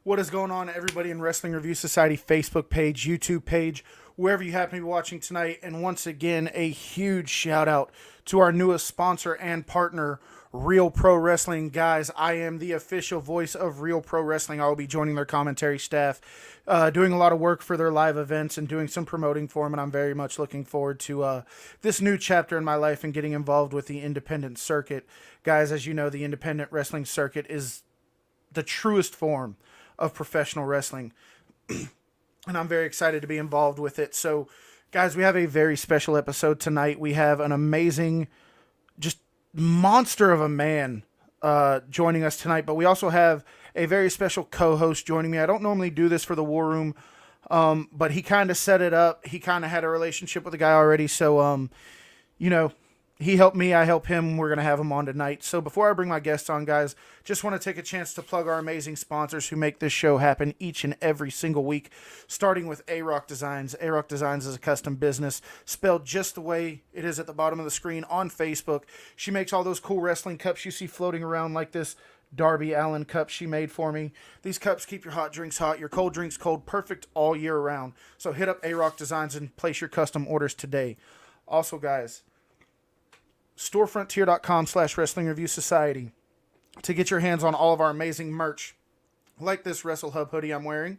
What is going on, everybody, in Wrestling Review Society Facebook page, YouTube page, wherever you happen to be watching tonight? And once again, a huge shout out to our newest sponsor and partner, Real Pro Wrestling. Guys, I am the official voice of Real Pro Wrestling. I will be joining their commentary staff, doing a lot of work for their live events and doing some promoting for them. And I'm very much looking forward to this new chapter in my life and getting involved with the independent circuit. Guys, as you know, the independent wrestling circuit is the truest form of professional wrestling, and I'm very excited to be involved with it. So, guys, we have a very special episode tonight. We have an amazing, just monster of a man joining us tonight, but we also have a very special co-host joining me. I don't normally do this for the War Room, but he kind of set it up. He kind of had a relationship with the guy already, so, he helped me, I help him. We're going to have him on tonight. So before I bring my guests on, guys, just want to take a chance to plug our amazing sponsors who make this show happen each and every single week, starting with A-Rock Designs. A-Rock Designs is a custom business spelled just the way it is at the bottom of the screen on Facebook. She makes all those cool wrestling cups you see floating around, like this Darby Allin cup she made for me. These cups keep your hot drinks hot, your cold drinks cold, perfect all year round. So hit up A-Rock Designs and place your custom orders today. Also, guys, storefrontier.com/Wrestling Review Society to get your hands on all of our amazing merch, like this Wrestle Hub hoodie I'm wearing.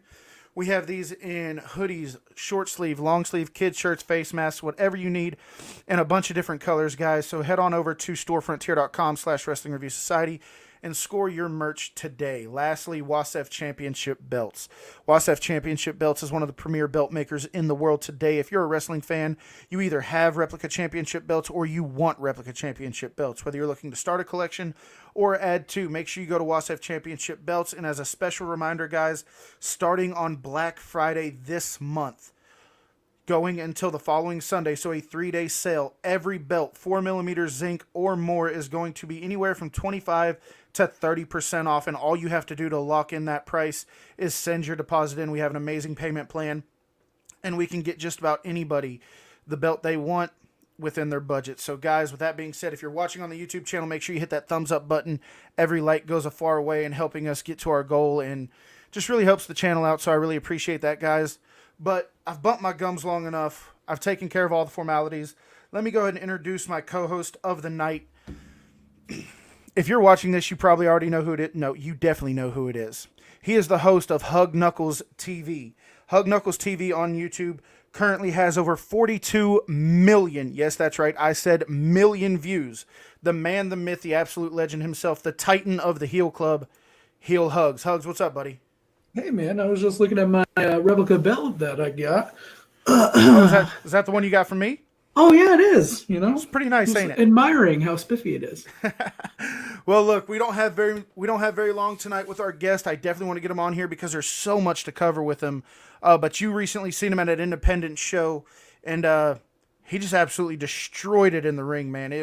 We have these in hoodies, short sleeve, long sleeve, kid shirts, face masks, whatever you need, in a bunch of different colors, guys. So head on over to storefrontier.com/Wrestling Review Society and score your merch today. Lastly, WASF Championship Belts. WASF Championship Belts is one of the premier belt makers in the world today. If you're a wrestling fan, you either have replica championship belts or you want replica championship belts. Whether you're looking to start a collection or add to, make sure you go to WASF Championship Belts. And as a special reminder, guys, starting on Black Friday this month, going until the following Sunday, so a 3-day sale, every belt 4mm zinc or more is going to be anywhere from 25 to 30% off, and all you have to do to lock in that price is send your deposit in. We have an amazing payment plan, and we can get just about anybody the belt they want within their budget. So, guys, with that being said, if you're watching on the YouTube channel, make sure you hit that thumbs up button. Every like goes a far way in helping us get to our goal and just really helps the channel out, so I really appreciate that, guys. But I've bumped my gums long enough. I've taken care of all the formalities. Let me go ahead and introduce my co-host of the night. If you're watching this, you probably already know who it is. No, you definitely know who it is. He is the host of Hug Knuckles TV. Hug Knuckles TV on YouTube currently has over 42 million. Yes, that's right. I said million views. The man, the myth, the absolute legend himself, the titan of the heel club, Heel Hugz. Hugz, what's up, buddy? Hey man, I was just looking at my replica belt that I got. Oh, is that the one you got from me? Oh yeah, it is. It's pretty nice, just ain't it? admiring how spiffy it is. Well, look, we don't have very long tonight with our guest. I definitely want to get him on here because there's so much to cover with him. But you recently seen him at an independent show, and he just absolutely destroyed it in the ring, man. It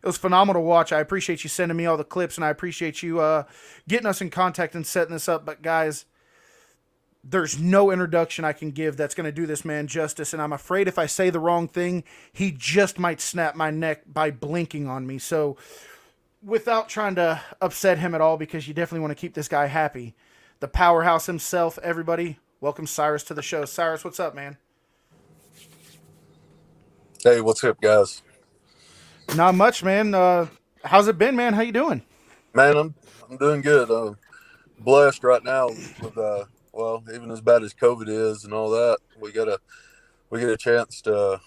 was phenomenal to watch. I appreciate you sending me all the clips, and I appreciate you getting us in contact and setting this up. But guys, there's no introduction I can give that's going to do this man justice, and I'm afraid if I say the wrong thing, he just might snap my neck by blinking on me. So, without trying to upset him at all, because you definitely want to keep this guy happy, the powerhouse himself, everybody, welcome Cyrus to the show. Cyrus, what's up, man? Hey, what's up, guys? Not much, man. How's it been, man? How you doing? Man, I'm doing good. Blessed right now with well, even as bad as COVID is and all that, we get a chance to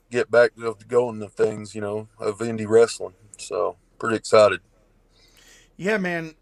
get back to going to things, of indie wrestling. So pretty excited. Yeah, man.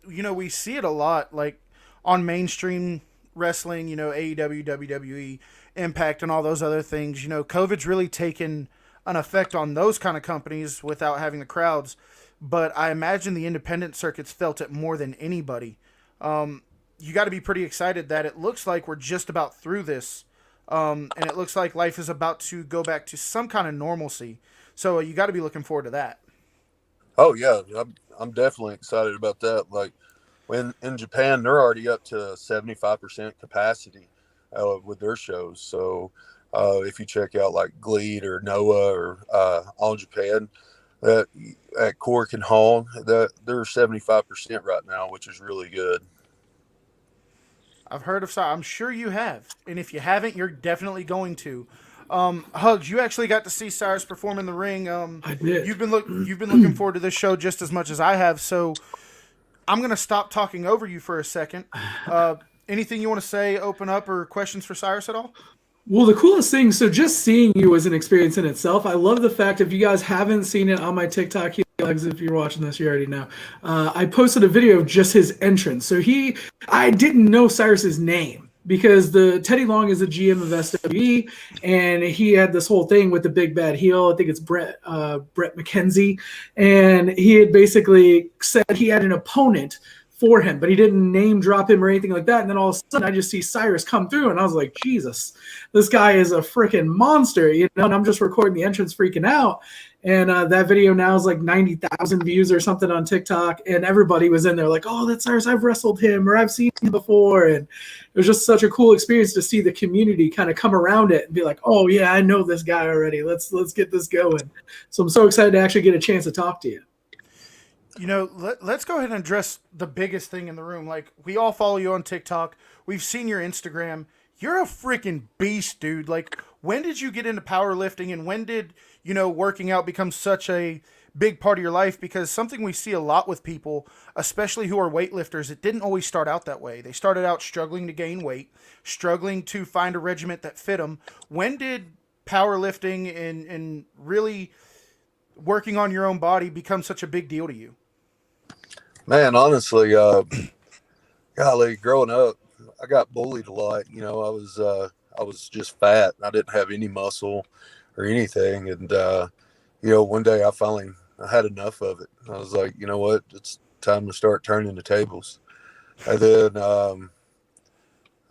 We see it a lot, like on mainstream wrestling. AEW, WWE, Impact, and all those other things. COVID's really taken an effect on those kind of companies without having the crowds. But I imagine the independent circuits felt it more than anybody. You got to be pretty excited that it looks like we're just about through this, and it looks like life is about to go back to some kind of normalcy. So you got to be looking forward to that. Oh yeah, I'm definitely excited about that. Like when in Japan, they're already up to 75% capacity with their shows. So if you check out like Gleed or Noah or All Japan, at Cork and Hall. That they're 75% right now, which is really good. I've heard of Cyrus. I'm sure you have, and if you haven't, you're definitely going to. Hugs, you actually got to see Cyrus perform in the ring. I did. You've been looking forward to this show just as much as I have. So I'm gonna stop talking over you for a second. Anything you want to say, open up, or questions for Cyrus at all? Well, the coolest thing, so just seeing you was an experience in itself. I love the fact, if you guys haven't seen it on my TikTok, Heel Hugz, if you're watching this, you already know. I posted a video of just his entrance. So I didn't know Cyrus's name because the Teddy Long is the GM of SWE, and he had this whole thing with the big bad heel. I think it's Brett McKenzie, and he had basically said he had an opponent for him, but he didn't name drop him or anything like that. And then all of a sudden I just see Cyrus come through and I was like, Jesus, this guy is a freaking monster, you know, and I'm just recording the entrance freaking out. And that video now is like 90,000 views or something on TikTok. And everybody was in there like, oh, that's Cyrus. I've wrestled him or I've seen him before. And it was just such a cool experience to see the community kind of come around it and be like, oh yeah, I know this guy already. Let's get this going. So I'm so excited to actually get a chance to talk to you. You know, let's go ahead and address the biggest thing in the room. Like, we all follow you on TikTok. We've seen your Instagram. You're a freaking beast, dude. Like, when did you get into powerlifting, and when did, you know, working out become such a big part of your life? Because something we see a lot with people, especially who are weightlifters, it didn't always start out that way. They started out struggling to gain weight, struggling to find a regiment that fit them. When did powerlifting and really working on your own body become such a big deal to you? Man, honestly, golly, growing up, I got bullied a lot. You know, I was just fat. I didn't have any muscle or anything. And, you know, one day I had enough of it. I was like, you know what? It's time to start turning the tables. And then I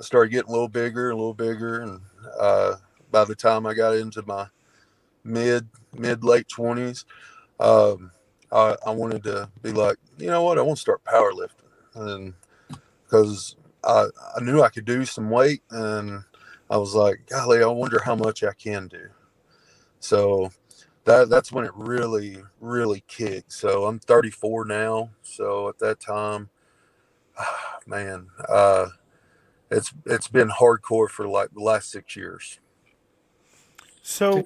started getting a little bigger. And by the time I got into my mid late 20s, I wanted to be like, you know what, I want to start powerlifting, and because I knew I could do some weight, and I was like, golly, I wonder how much I can do. So that's when it really kicked. So I'm 34 now. So at that time, man, it's been hardcore for like the last 6 years. So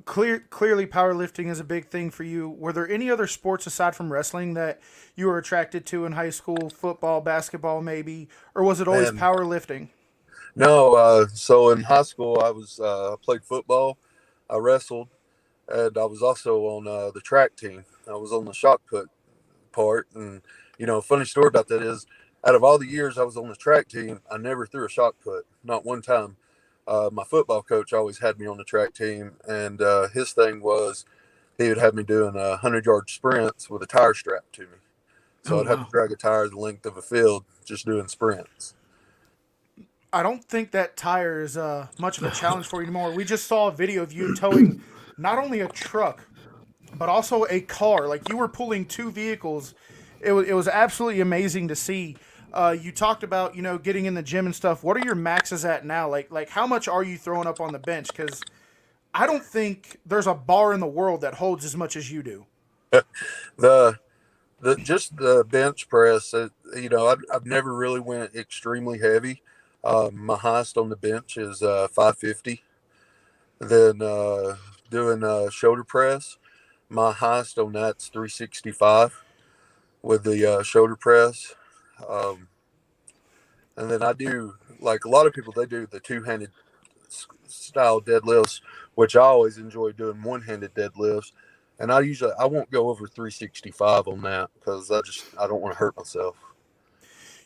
clearly powerlifting is a big thing for you. Were there any other sports aside from wrestling that you were attracted to in high school? Football, basketball, maybe? Or was it always powerlifting? No, so in high school I played football, I wrestled, and I was also on the track team. I was on the shot put part. And, you know, funny story about that is, out of all the years I was on the track team, I never threw a shot put, not one time. My football coach always had me on the track team, and his thing was he would have me doing 100-yard sprints with a tire strapped to me. So I'd have to drag a tire the length of a field just doing sprints. I don't think that tire is much of a challenge for you anymore. We just saw a video of you towing not only a truck, but also a car. Like, you were pulling two vehicles. It was absolutely amazing to see. You talked about, you know, getting in the gym and stuff. What are your maxes at now? Like how much are you throwing up on the bench? Because I don't think there's a bar in the world that holds as much as you do. Just the bench press, you know, I've never really went extremely heavy. My highest on the bench is 550. Then doing shoulder press, my highest on that's 365 with the shoulder press. And then I do, like a lot of people, they do the two-handed style deadlifts, which I always enjoy doing one-handed deadlifts. And I won't go over 365 on that because I don't want to hurt myself.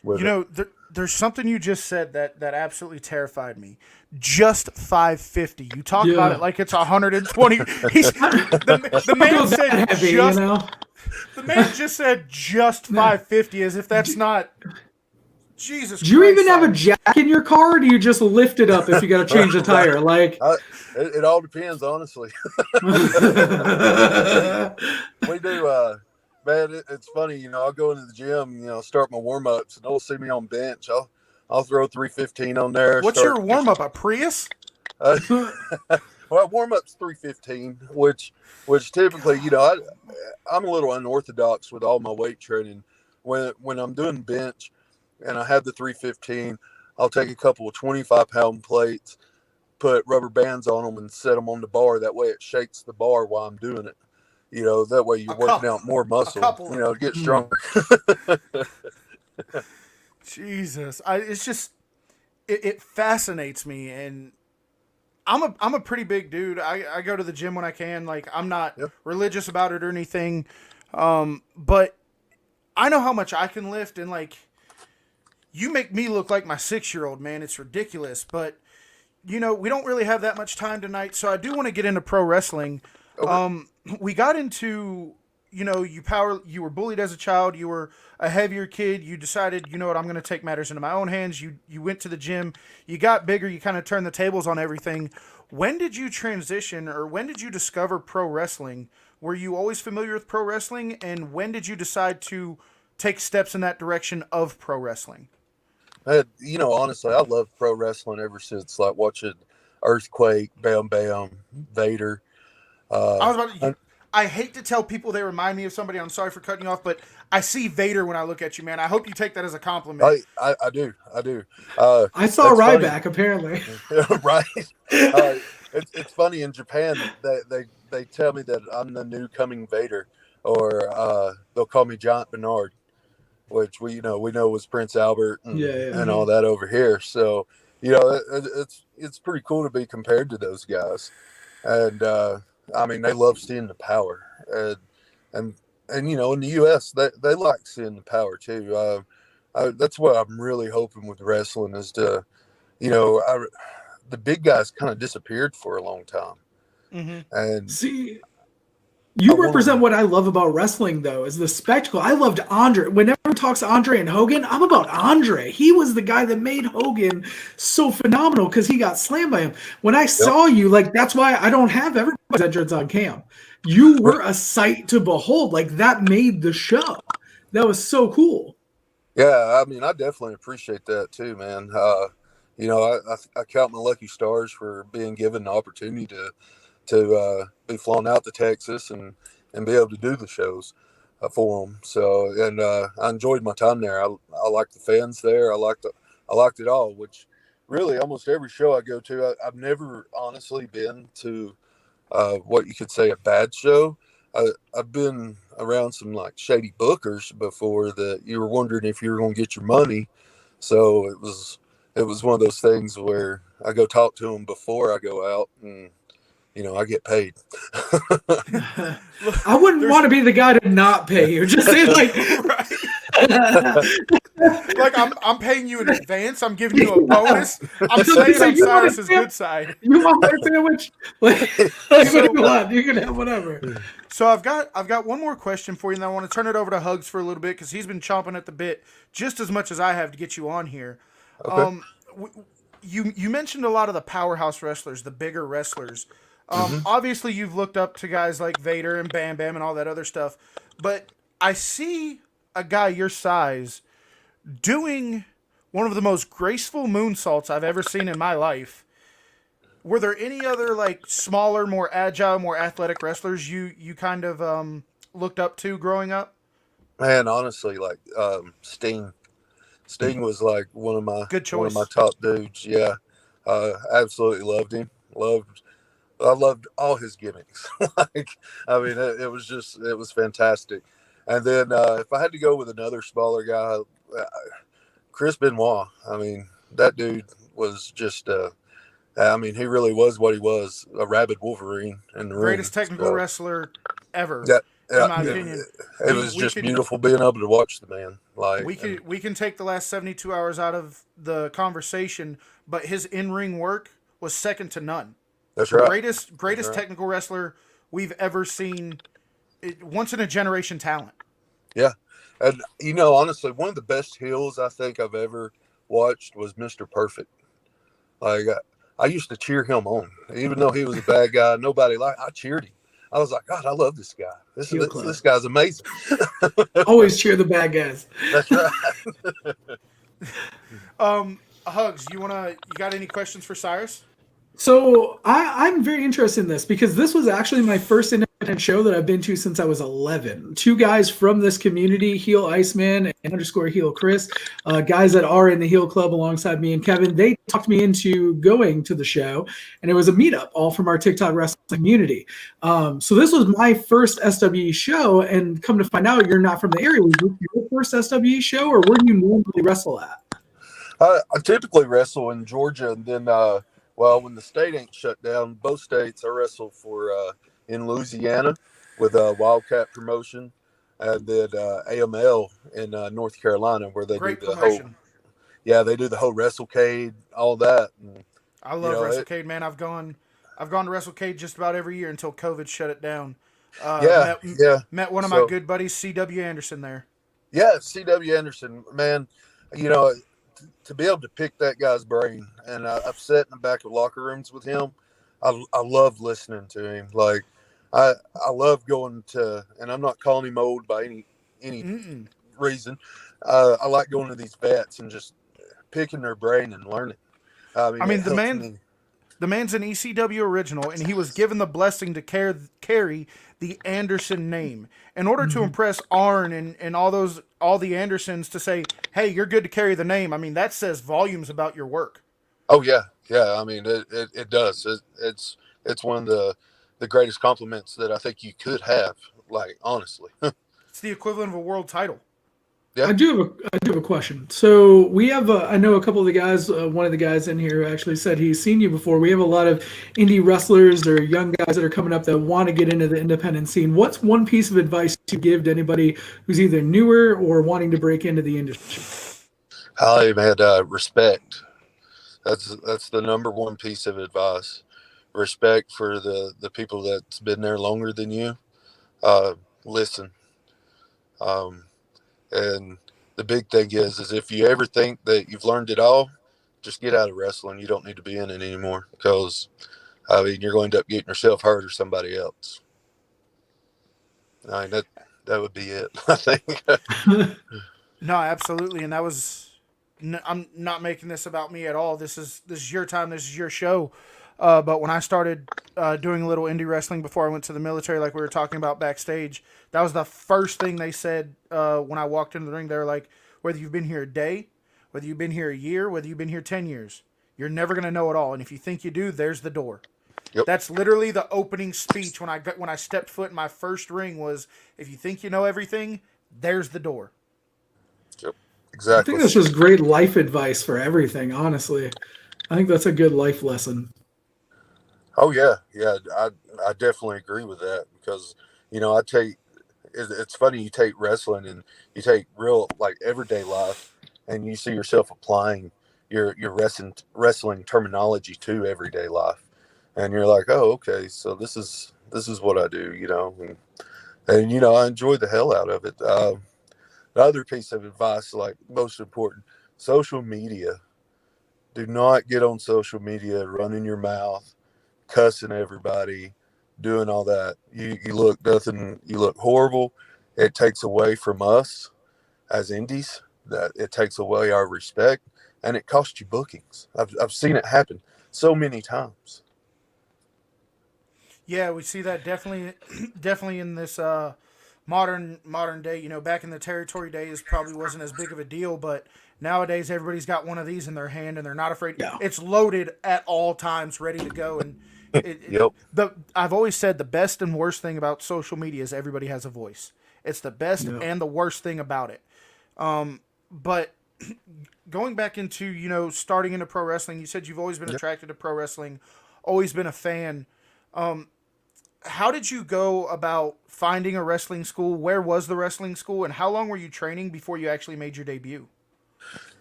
You know, there's something you just said that absolutely terrified me. Just 550. You talk about it like it's 120. The man said heavy, just, you know? The man just said just 550 as if that's not. Jesus Christ. Do you even have a jack in your car, or do you just lift it up if you got to change the tire? Like, it all depends, honestly. We do, man. It's funny, you know. I'll go into the gym, you know, start my warm ups, and they'll see me on bench. I'll throw 315 on there. What's your warm up? A Prius? Well, warm up's 315, which typically, I'm a little unorthodox with all my weight training. When I'm doing bench and I have the 315, I'll take a couple of 25-pound plates, put rubber bands on them, and set them on the bar. That way, it shakes the bar while I'm doing it. That way you're working out more muscle. To get stronger. Jesus, it's just it fascinates me, and I'm a pretty big dude. I go to the gym when I can. Like, I'm not religious about it or anything, but I know how much I can lift, and like, you make me look like my 6-year-old, man. It's ridiculous, but we don't really have that much time tonight, so I do want to get into pro wrestling. Okay. We got into, you were bullied as a child. You were a heavier kid. You decided, I'm going to take matters into my own hands. You went to the gym. You got bigger. You kind of turned the tables on everything. When did you transition, or when did you discover pro wrestling? Were you always familiar with pro wrestling? And when did you decide to take steps in that direction of pro wrestling? Honestly, I love pro wrestling ever since, like, watching Earthquake, Bam Bam, Vader. I hate to tell people they remind me of somebody. I'm sorry for cutting you off, but I see Vader when I look at you, man. I hope you take that as a compliment. I do. I saw Ryback, apparently. Right. It's funny, in Japan, they tell me that I'm the new coming Vader, or they'll call me Giant Bernard, which we know was Prince Albert and all that over here. So, it's pretty cool to be compared to those guys. And, they love seeing the power, and in the U.S. they like seeing the power too. That's what I'm really hoping with wrestling is to, the big guys kind of disappeared for a long time. Mm-hmm. And see, you represent what I love about wrestling, though, is the spectacle. I loved Andre. Whenever it talks to Andre and Hogan, I'm about Andre. He was the guy that made Hogan so phenomenal because he got slammed by him. When I saw you, like, that's why I don't have everybody's entrance on cam. You were a sight to behold. Like, that made the show. That was so cool. Yeah, I definitely appreciate that too, man. I count my lucky stars for being given the opportunity to be flown out to Texas and be able to do the shows for them. So, and I enjoyed my time there. I liked the fans there. I liked it all, which really almost every show I go to, I've never honestly been to what you could say a bad show. I've been around some like shady bookers before that you were wondering if you were going to get your money. So it was one of those things where I go talk to them before I go out, and I get paid. I wouldn't want to be the guy to not pay you. Just say like, like I'm paying you in advance. I'm giving you a bonus. I'm saying I'm Cyrus's good side. You want my sandwich? Like what do you want? You can have whatever. So I've got one more question for you, and I want to turn it over to Hugz for a little bit because he's been chomping at the bit just as much as I have to get you on here. Okay. You mentioned a lot of the powerhouse wrestlers, the bigger wrestlers. Obviously, you've looked up to guys like Vader and Bam Bam and all that other stuff, but I see a guy your size doing one of the most graceful moonsaults I've ever seen in my life. Were there any other like smaller, more agile, more athletic wrestlers you kind of looked up to growing up? Man, honestly, like Sting. Sting was like one of my top dudes. Yeah, absolutely loved him. I loved all his gimmicks. It was fantastic. And then if I had to go with another smaller guy, Chris Benoit. That dude was just, he really was what he was, a rabid Wolverine in the ring. Greatest technical wrestler ever, in my opinion. It was just beautiful being able to watch the man. Like we can take the last 72 hours out of the conversation, but his in-ring work was second to none. That's right. Greatest technical wrestler we've ever seen. Once in a generation talent. Yeah. And, honestly, one of the best heels I think I've ever watched was Mr. Perfect. Like, I used to cheer him on. Even though he was a bad guy, I cheered him. I was like, God, I love this guy. This guy's amazing. Always cheer the bad guys. That's right. Hugz, you got any questions for Cyrus? So I'm very interested in this because this was actually my first independent show that I've been to since I was 11. Two guys from this community, Heel Iceman and underscore Heel Chris, guys that are in the Heel Club alongside me and Kevin, they talked me into going to the show, and it was a meetup, all from our TikTok wrestling community. So this was my first SWE show, and come to find out, you're not from the area. Was this your first SWE show, or where do you normally wrestle at? I typically wrestle in Georgia, and then well, when the state ain't shut down, both states, I wrestle for in Louisiana with Wildcat Promotion, and then AML in North Carolina, where they Great do the whole, promotion. yeah, they do the whole WrestleCade, all that. And, I you love know, WrestleCade, man. I've gone to WrestleCade just about every year until COVID shut it down. yeah, yeah. Met one of my So, good buddies, C.W. Anderson, there. yeah, C.W. Anderson, man, you know, to be able to pick that guy's brain, and I've sat in the back of locker rooms with him. I love listening to him. Like, I love going to, and I'm not calling him old by any Mm-mm. reason. I like going to these vets and just picking their brain and learning. I I mean, it mean, helps me. the man's an ECW original, and he was given the blessing to carry the Anderson name in order to impress Arn and all the Andersons to say, "Hey, you're good to carry the name." I mean, that says volumes about your work. Oh yeah, yeah. I mean, it does. It's one of the greatest compliments that I think you could have. Like, honestly. It's the equivalent of a world title. Yeah. I do have a question. So we have, I know a couple of the guys. One of the guys in here actually said he's seen you before. We have a lot of indie wrestlers or young guys that are coming up that want to get into the independent scene. What's one piece of advice to give to anybody who's either newer or wanting to break into the industry? I've had respect. That's the number one piece of advice. Respect for the people that's been there longer than you. Listen. Um, and the big thing is if you ever think that you've learned it all, just get out of wrestling. You don't need to be in it anymore, because I mean, you're going to end up getting yourself hurt or somebody else. I mean, that would be it, I think. No, absolutely, and that was. I'm not making this about me at all. This is your time. This is your show. But when I started doing a little indie wrestling before I went to the military, like we were talking about backstage, that was the first thing they said when I walked into the ring. They were like, whether you've been here a day, whether you've been here a year, whether you've been here 10 years, you're never going to know it all. And if you think you do, there's the door. Yep. That's literally the opening speech when I stepped foot in my first ring was, if you think you know everything, there's the door. Yep. I Exactly. think that's just great life advice for everything, honestly. I think that's a good life lesson. Oh yeah, yeah. I definitely agree with that, because I take. It's funny, you take wrestling and you take real, like, everyday life, and you see yourself applying your wrestling terminology to everyday life, and you're like, oh, okay, so this is what I do, and I enjoy the hell out of it. The other piece of advice, like most important, social media. Do not get on social media running your mouth, cussing everybody, doing all that. You look nothing. You look horrible. It takes away from us as indies. That it takes away our respect, and it costs you bookings. I've seen it happen so many times. Yeah, we see that definitely, definitely in this modern day. Back in the territory days, probably wasn't as big of a deal, but nowadays everybody's got one of these in their hand and they're not afraid. Yeah. It's loaded at all times, ready to go. And Yep. I've always said the best and worst thing about social media is everybody has a voice. It's the best Yeah. and the worst thing about it. But going back into starting into pro wrestling, you said you've always been attracted to pro wrestling, always been a fan. How did you go about finding a wrestling school? Where was the wrestling school, and how long were you training before you actually made your debut?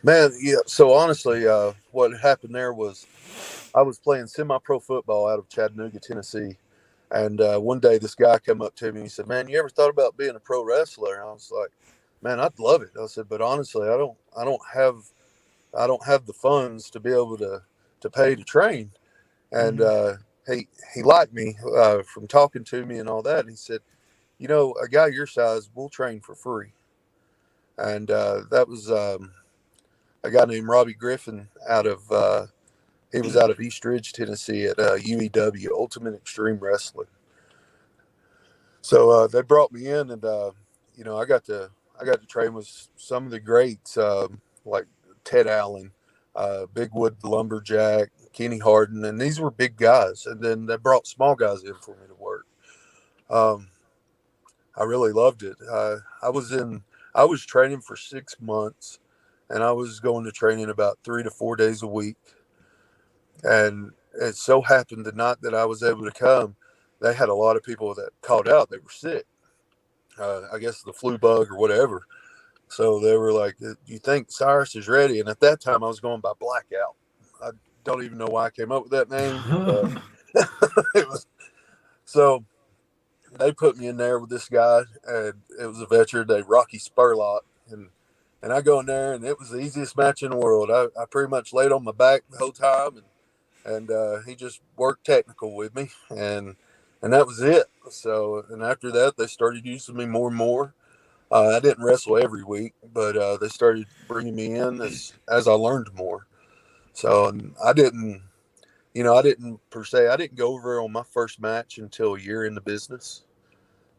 Man, yeah. So honestly, what happened there was I was playing semi-pro football out of Chattanooga, Tennessee, and one day this guy came up to me and he said, "Man, you ever thought about being a pro wrestler?" And I was like, "Man, I'd love it." I said, "But honestly, I don't have the funds to be able to pay to train." And he liked me from talking to me and all that. And he said, "A guy your size will train for free." And that was a guy named Robbie Griffin out of He was out of East Ridge, Tennessee at UEW, Ultimate Extreme Wrestling. So they brought me in, and I got to train with some of the greats, like Ted Allen, Big Wood Lumberjack, Kenny Harden, and these were big guys. And then they brought small guys in for me to work. I really loved it. I was training for 6 months, and I was going to training about 3 to 4 days a week. And it so happened the night that I was able to come, they had a lot of people that called out. They were sick. I guess the flu bug or whatever. So they were like, you think Cyrus is ready? And at that time, I was going by Blackout. I don't even know why I came up with that name. But so they put me in there with this guy, and it was a veteran named Rocky Spurlock. And I go in there, and it was the easiest match in the world. I pretty much laid on my back the whole time, and he just worked technical with me, and that was it. So, and after that, they started using me more and more. I didn't wrestle every week, but they started bringing me in as I learned more. So, and I didn't go over on my first match until a year in the business.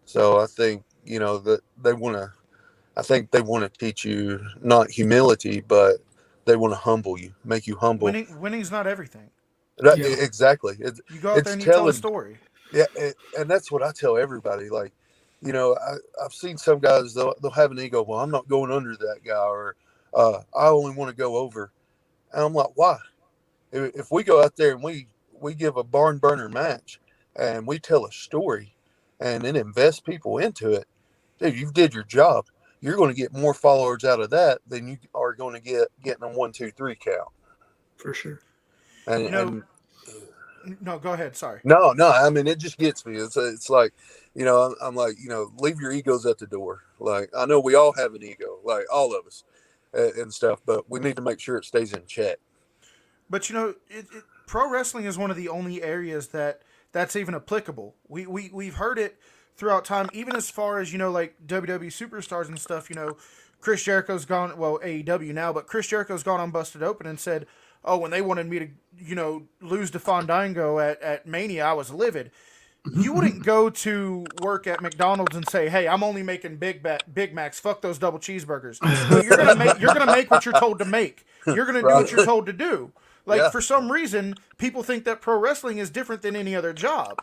So I think, that I think they want to teach you not humility, but they want to humble you, make you humble. Winning's not everything. Yeah. Exactly. You go out there and you tell a story. Yeah, and that's what I tell everybody. Like, I've seen some guys, they'll have an ego. Well, I'm not going under that guy, or I only want to go over. And I'm like, why? If we go out there and we give a barn burner match and we tell a story and then invest people into it, dude, you did your job. You're going to get more followers out of that than you are going to getting a 1, 2, 3 count. For sure. And no, go ahead. Sorry. No. I mean, it just gets me. It's like, I'm like, leave your egos at the door. Like, I know we all have an ego, like all of us and stuff, but we need to make sure it stays in check. But pro wrestling is one of the only areas that's even applicable. We've heard it throughout time, even as far as, like WWE superstars and stuff. Chris Jericho's gone, well, AEW now, but Chris Jericho's gone on Busted Open and said, oh, when they wanted me to, lose to Fandango at Mania, I was livid. You wouldn't go to work at McDonald's and say, hey, I'm only making Big Macs. Fuck those double cheeseburgers. No, you're gonna make what you're told to make. You're gonna do what you're told to do. For some reason, people think that pro wrestling is different than any other job.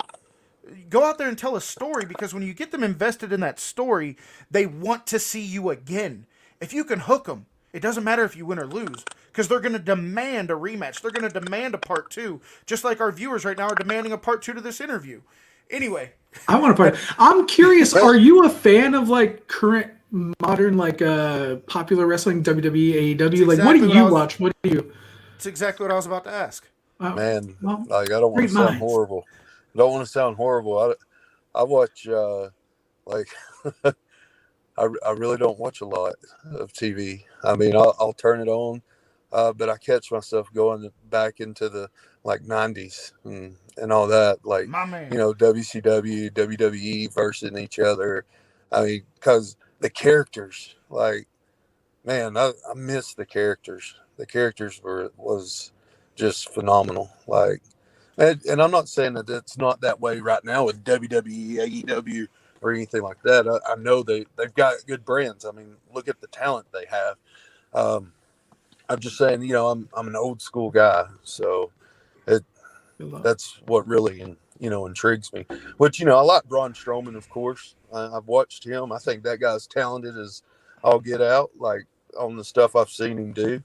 Go out there and tell a story, because when you get them invested in that story, they want to see you again. If you can hook them, it doesn't matter if you win or lose, because they're going to demand a rematch. They're going to demand a part 2, just like our viewers right now are demanding a part 2 to this interview. Anyway. I want to part. I'm curious, are you a fan of current modern popular wrestling, WWE, AEW? What do you watch? What do you? It's exactly what I was about to ask. Man, I don't want to sound horrible. Don't want to sound horrible. I watch I really don't watch a lot of TV. I mean, I'll turn it on, but I catch myself going back into the 90s and all that, WCW, WWE versus each other. I mean, because the characters, man, I miss the characters. The characters was just phenomenal. And I'm not saying that it's not that way right now with WWE, AEW, or anything like that. I know they've got good brands. I mean, look at the talent they have. I'm just saying, I'm an old school guy, so that's what really intrigues me. Which I like Braun Strowman, of course. I've watched him. I think that guy's talented as all get out. On the stuff I've seen him do.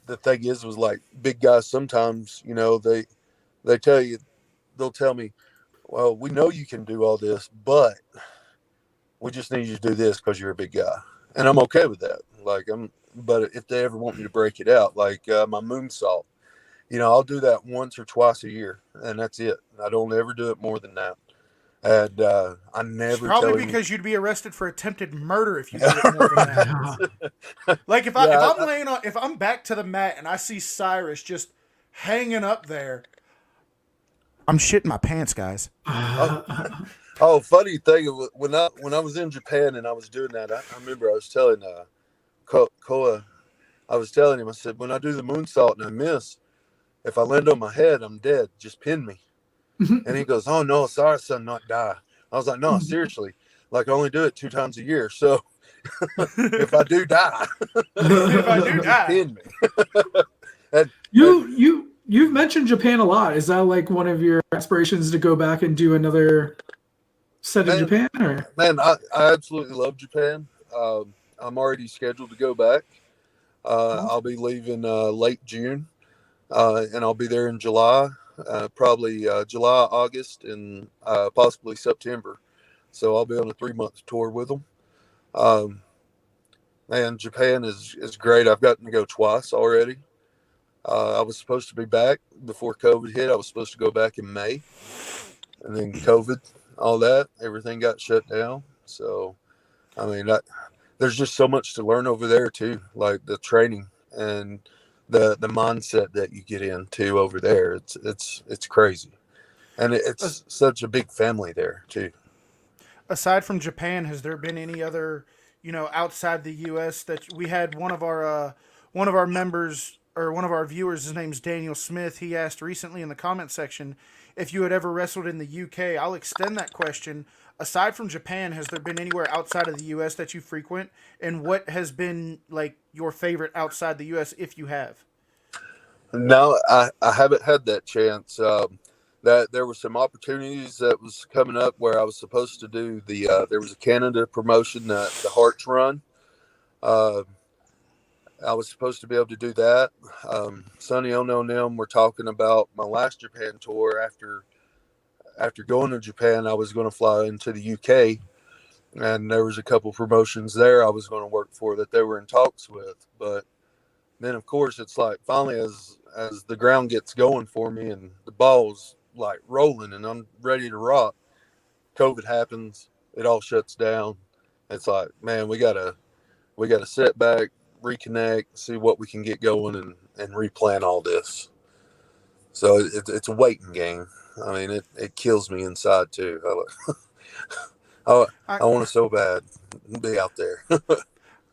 The thing was big guys sometimes, they'll tell me, well, we know you can do all this, but we just need you to do this because you're a big guy. And I'm okay with that. But if they ever want me to break it out, my moonsault, I'll do that once or twice a year, and that's it. I don't ever do it more than that. And I never probably because you'd be arrested for attempted murder if you did it more than that. If I'm back to the mat and I see Cyrus just hanging up there, I'm shitting my pants, guys. Funny thing, when I was in Japan and I was doing that, I remember I was telling I was telling him, I said, when I do the moonsault and I miss, if I land on my head, I'm dead. Just pin me. And he goes, oh, no, sorry, son, not die. I was like, no, seriously. Like, I only do it 2 times a year. So if I do die, If I do just die. pin me. and, You've mentioned Japan a lot. Is that like one of your aspirations to go back and do another set in Japan? Or man, I absolutely love Japan. I'm already scheduled to go back. I'll be leaving late June, and I'll be there in July, probably July, August, and possibly September. So I'll be on a 3-month tour with them. Man, Japan is great. I've gotten to go twice already. I was supposed to be back before COVID hit. I was supposed to go back in May, and then COVID, all that, everything got shut down. So, I mean, there's just so much to learn over there too, like the training and the mindset that you get into over there. It's crazy, and it's such a big family there too. Aside from Japan, has there been any other, outside the U.S. that we had one of our members or one of our viewers? His name's Daniel Smith. He asked recently in the comment section if you had ever wrestled in the UK. I'll extend that question. Aside from Japan, has there been anywhere outside of the U.S. that you frequent? And what has been like your favorite outside the U.S. if you have? No, I haven't had that chance. That there were some opportunities that was coming up where I was supposed to do there was a Canada promotion, the Hearts Run. I was supposed to be able to do that. Sonny Ono and them were talking about my last Japan tour. After going to Japan, I was going to fly into the UK, and there was a couple promotions there I was going to work for that they were in talks with. But then, of course, it's like finally as the ground gets going for me and the ball's like rolling and I'm ready to rock, COVID happens. It all shuts down. It's like, man, we gotta sit back, reconnect, see what we can get going, and replan all this. So it's a waiting game. I mean, it kills me inside too. I want to so bad be out there.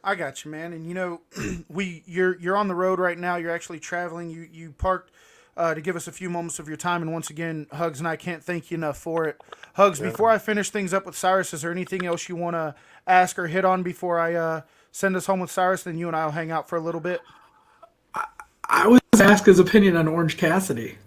I got you, man. And you're on the road right now. You're actually traveling. You parked to give us a few moments of your time. And once again, Hugz and I can't thank you enough for it. Hugz, Yeah. before I finish things up with Cyrus, is there anything else you want to ask or hit on before I send us home with Cyrus? Then you and I will hang out for a little bit. I was asked his opinion on Orange Cassidy.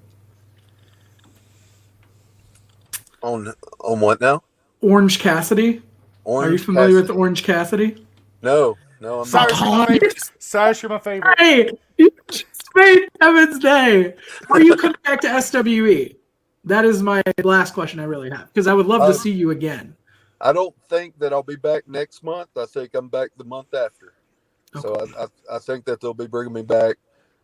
On what now? Orange Cassidy? Orange Are you familiar Cassidy. with Orange Cassidy? No, I'm Cyrus, not. you're my favorite. Cyrus, you're my favorite. Hey, you just made Kevin's day. Are you coming back to SWE? That is my last question I really have, because I would love to see you again. I don't think that I'll be back next month. I think I'm back the month after. Okay. So I think that they'll be bringing me back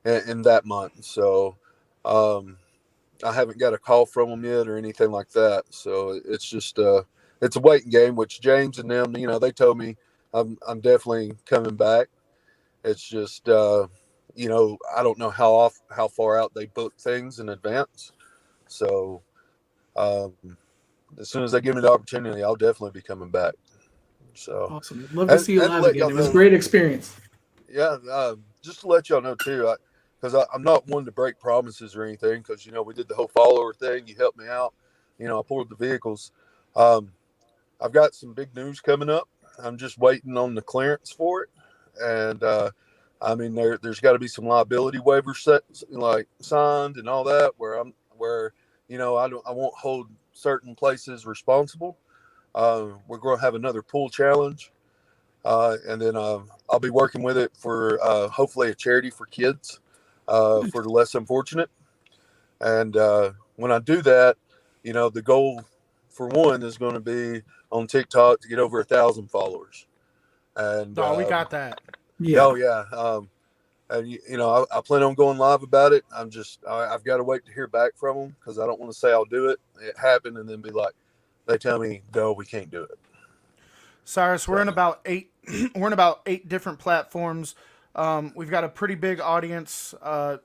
in that month. So I haven't got a call from them yet or anything like that. So it's just it's a waiting game. Which James and them, they told me I'm definitely coming back. It's just I don't know how far out they book things in advance. So as soon as they give me the opportunity, I'll definitely be coming back. So Awesome. Love to see you live again. It was a great experience. Yeah, just to let y'all know too, because I'm not one to break promises or anything. Because we did the whole follower thing. You helped me out. I pulled the vehicles. I've got some big news coming up. I'm just waiting on the clearance for it, and I mean there's got to be some liability waivers signed and all that. Where I won't hold certain places responsible. We're going to have another pool challenge. And then I'll be working with it for hopefully a charity for kids for the less unfortunate. And when I do that, the goal for one is going to be on TikTok to get over 1,000 followers. And We got that. Yeah. Oh yeah. And I plan on going live about it. I've got to wait to hear back from them because I don't want to say I'll do it. It happened and then be like, they tell me no, we can't do it. Cyrus, we're in about 8 we're in about 8 different platforms. We've got a pretty big audience.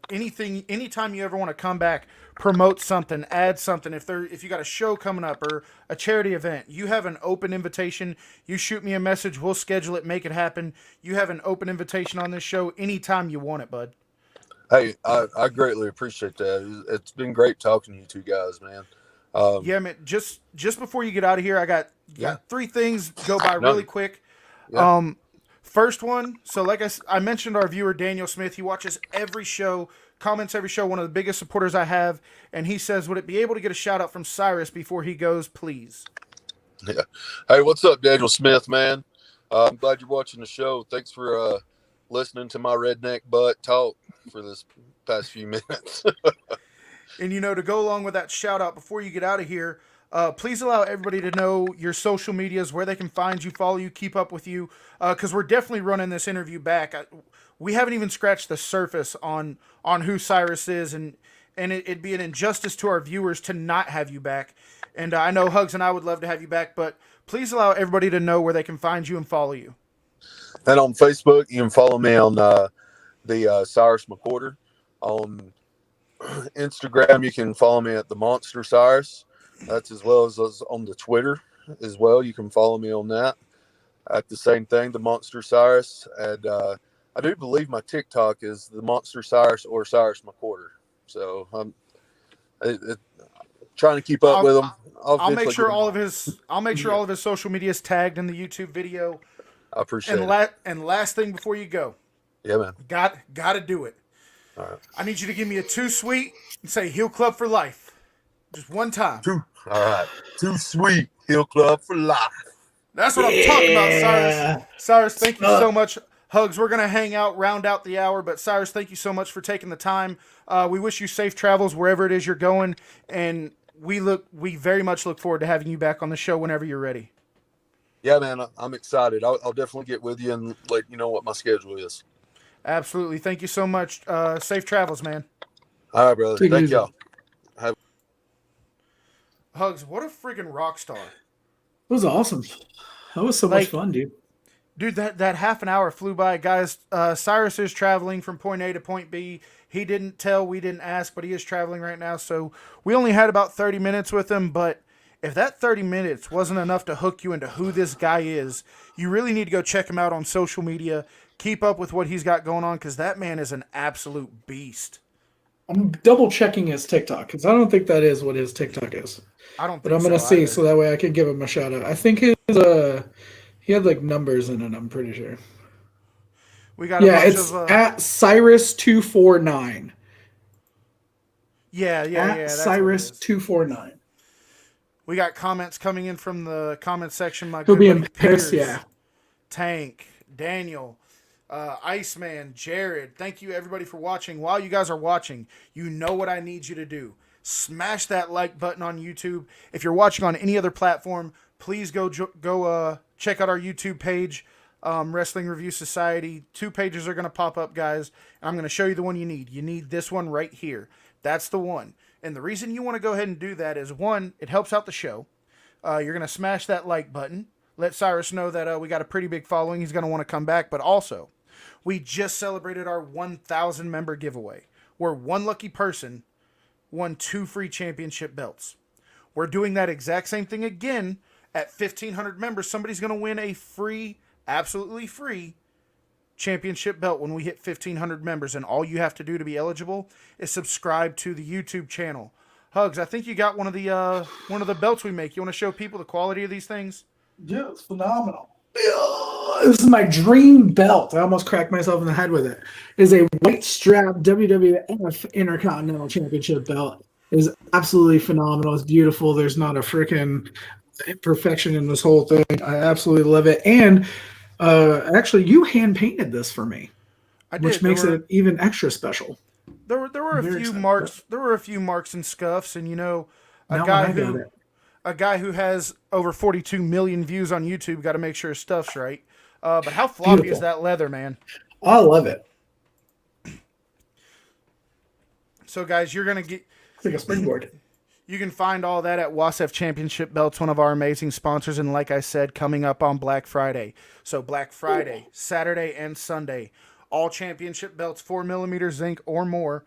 Anytime you ever want to come back, promote something, add something. If you got a show coming up or a charity event, you have an open invitation. You shoot me a message, we'll schedule it, make it happen. You have an open invitation on this show anytime you want it, bud. Hey, I greatly appreciate that. It's been great talking to you two guys, man. Yeah, man. Just before you get out of here, I got three things go by No. really quick. Yeah. First one. So, like I mentioned, our viewer Daniel Smith. He watches every show, comments every show. One of the biggest supporters I have, and he says, "Would it be able to get a shout out from Cyrus before he goes, please?" Yeah. Hey, what's up, Daniel Smith, man? I'm glad you're watching the show. Thanks for listening to my redneck butt talk for this past few minutes. And, to go along with that shout out before you get out of here, please allow everybody to know your social medias, where they can find you, follow you, keep up with you, because we're definitely running this interview back. We haven't even scratched the surface on who Cyrus is, and it'd be an injustice to our viewers to not have you back. And I know Hugz and I would love to have you back, but please allow everybody to know where they can find you and follow you. And on Facebook, you can follow me on the Cyrus McCorder. On Instagram, you can follow me at the Monster Cyrus. That's as well as on the Twitter as well. You can follow me on that at the same thing, the Monster Cyrus. And I do believe my TikTok is the Monster Cyrus or Cyrus McCorder. So I'm trying to keep up with them. I'll make sure all of his social media is tagged in the YouTube video. I appreciate it. And last thing before you go. Yeah, man. Got to do it. All right. I need you to give me a too sweet and say Heel Club for life. Just one time. All right. Too sweet. Heel Club for life. That's what I'm talking about, Cyrus. Cyrus, thank you so much. Hugz, we're going to hang out, round out the hour. But Cyrus, thank you so much for taking the time. We wish you safe travels wherever it is you're going. And we very much look forward to having you back on the show whenever you're ready. Yeah, man, I'm excited. I'll definitely get with you and let you know what my schedule is. Absolutely. Thank you so much. Safe travels, man. All right, brother. Thank y'all. Hugz, what a freaking rock star. It was awesome. That was so much fun, dude. Dude, that half an hour flew by. Guys, Cyrus is traveling from point A to point B. He didn't tell, we didn't ask, but he is traveling right now. So we only had about 30 minutes with him, but if that 30 minutes wasn't enough to hook you into who this guy is, you really need to go check him out on social media. Keep up with what he's got going on, because that man is an absolute beast. I'm double checking his TikTok because I don't think that is what his TikTok is. I don't think but I'm gonna see either. so that way I can give him a shout out. I think his he had like numbers in it, I'm pretty sure. We got it's at Cyrus249. Yeah. That's Cyrus249. We got comments coming in from the comment section. He'll be in Paris, yeah. Tank, Daniel, Iceman, Jared. Thank you everybody for watching. While you guys are watching, you know what I need you to do. Smash that like button on YouTube. If you're watching on any other platform, please go check out our YouTube page, Wrestling Review Society. 2 pages are going to pop up, guys. And I'm going to show you the one you need. You need this one right here. That's the one. And the reason you want to go ahead and do that is, one, it helps out the show. You're going to smash that like button. Let Cyrus know that we got a pretty big following. He's going to want to come back. But also, we just celebrated our 1,000 member giveaway, where one lucky person won 2 free championship belts. We're doing that exact same thing again at 1,500 members. Somebody's going to win a free, absolutely free championship belt when we hit 1,500 members. And all you have to do to be eligible is subscribe to the YouTube channel. Hugz, I think you got one of the belts we make. You want to show people the quality of these things? Yeah, it's phenomenal. This is my dream belt. I almost cracked myself in the head with it. It is a white strap WWF Intercontinental Championship belt. It is absolutely phenomenal. It's beautiful. There's not a freaking imperfection in this whole thing. I absolutely love it. And actually, you hand painted this for me, which makes it even extra special. There were a few marks. There were a few marks and scuffs, and a guy who has over 42 million views on YouTube got to make sure his stuff's right. But how floppy is that leather, man? I love it. So, guys, you're going to get... It's like a springboard. You can find all that at WASF Championship Belts, one of our amazing sponsors. And like I said, coming up on Black Friday. So Black Friday, Saturday, and Sunday. all championship belts, 4mm zinc or more,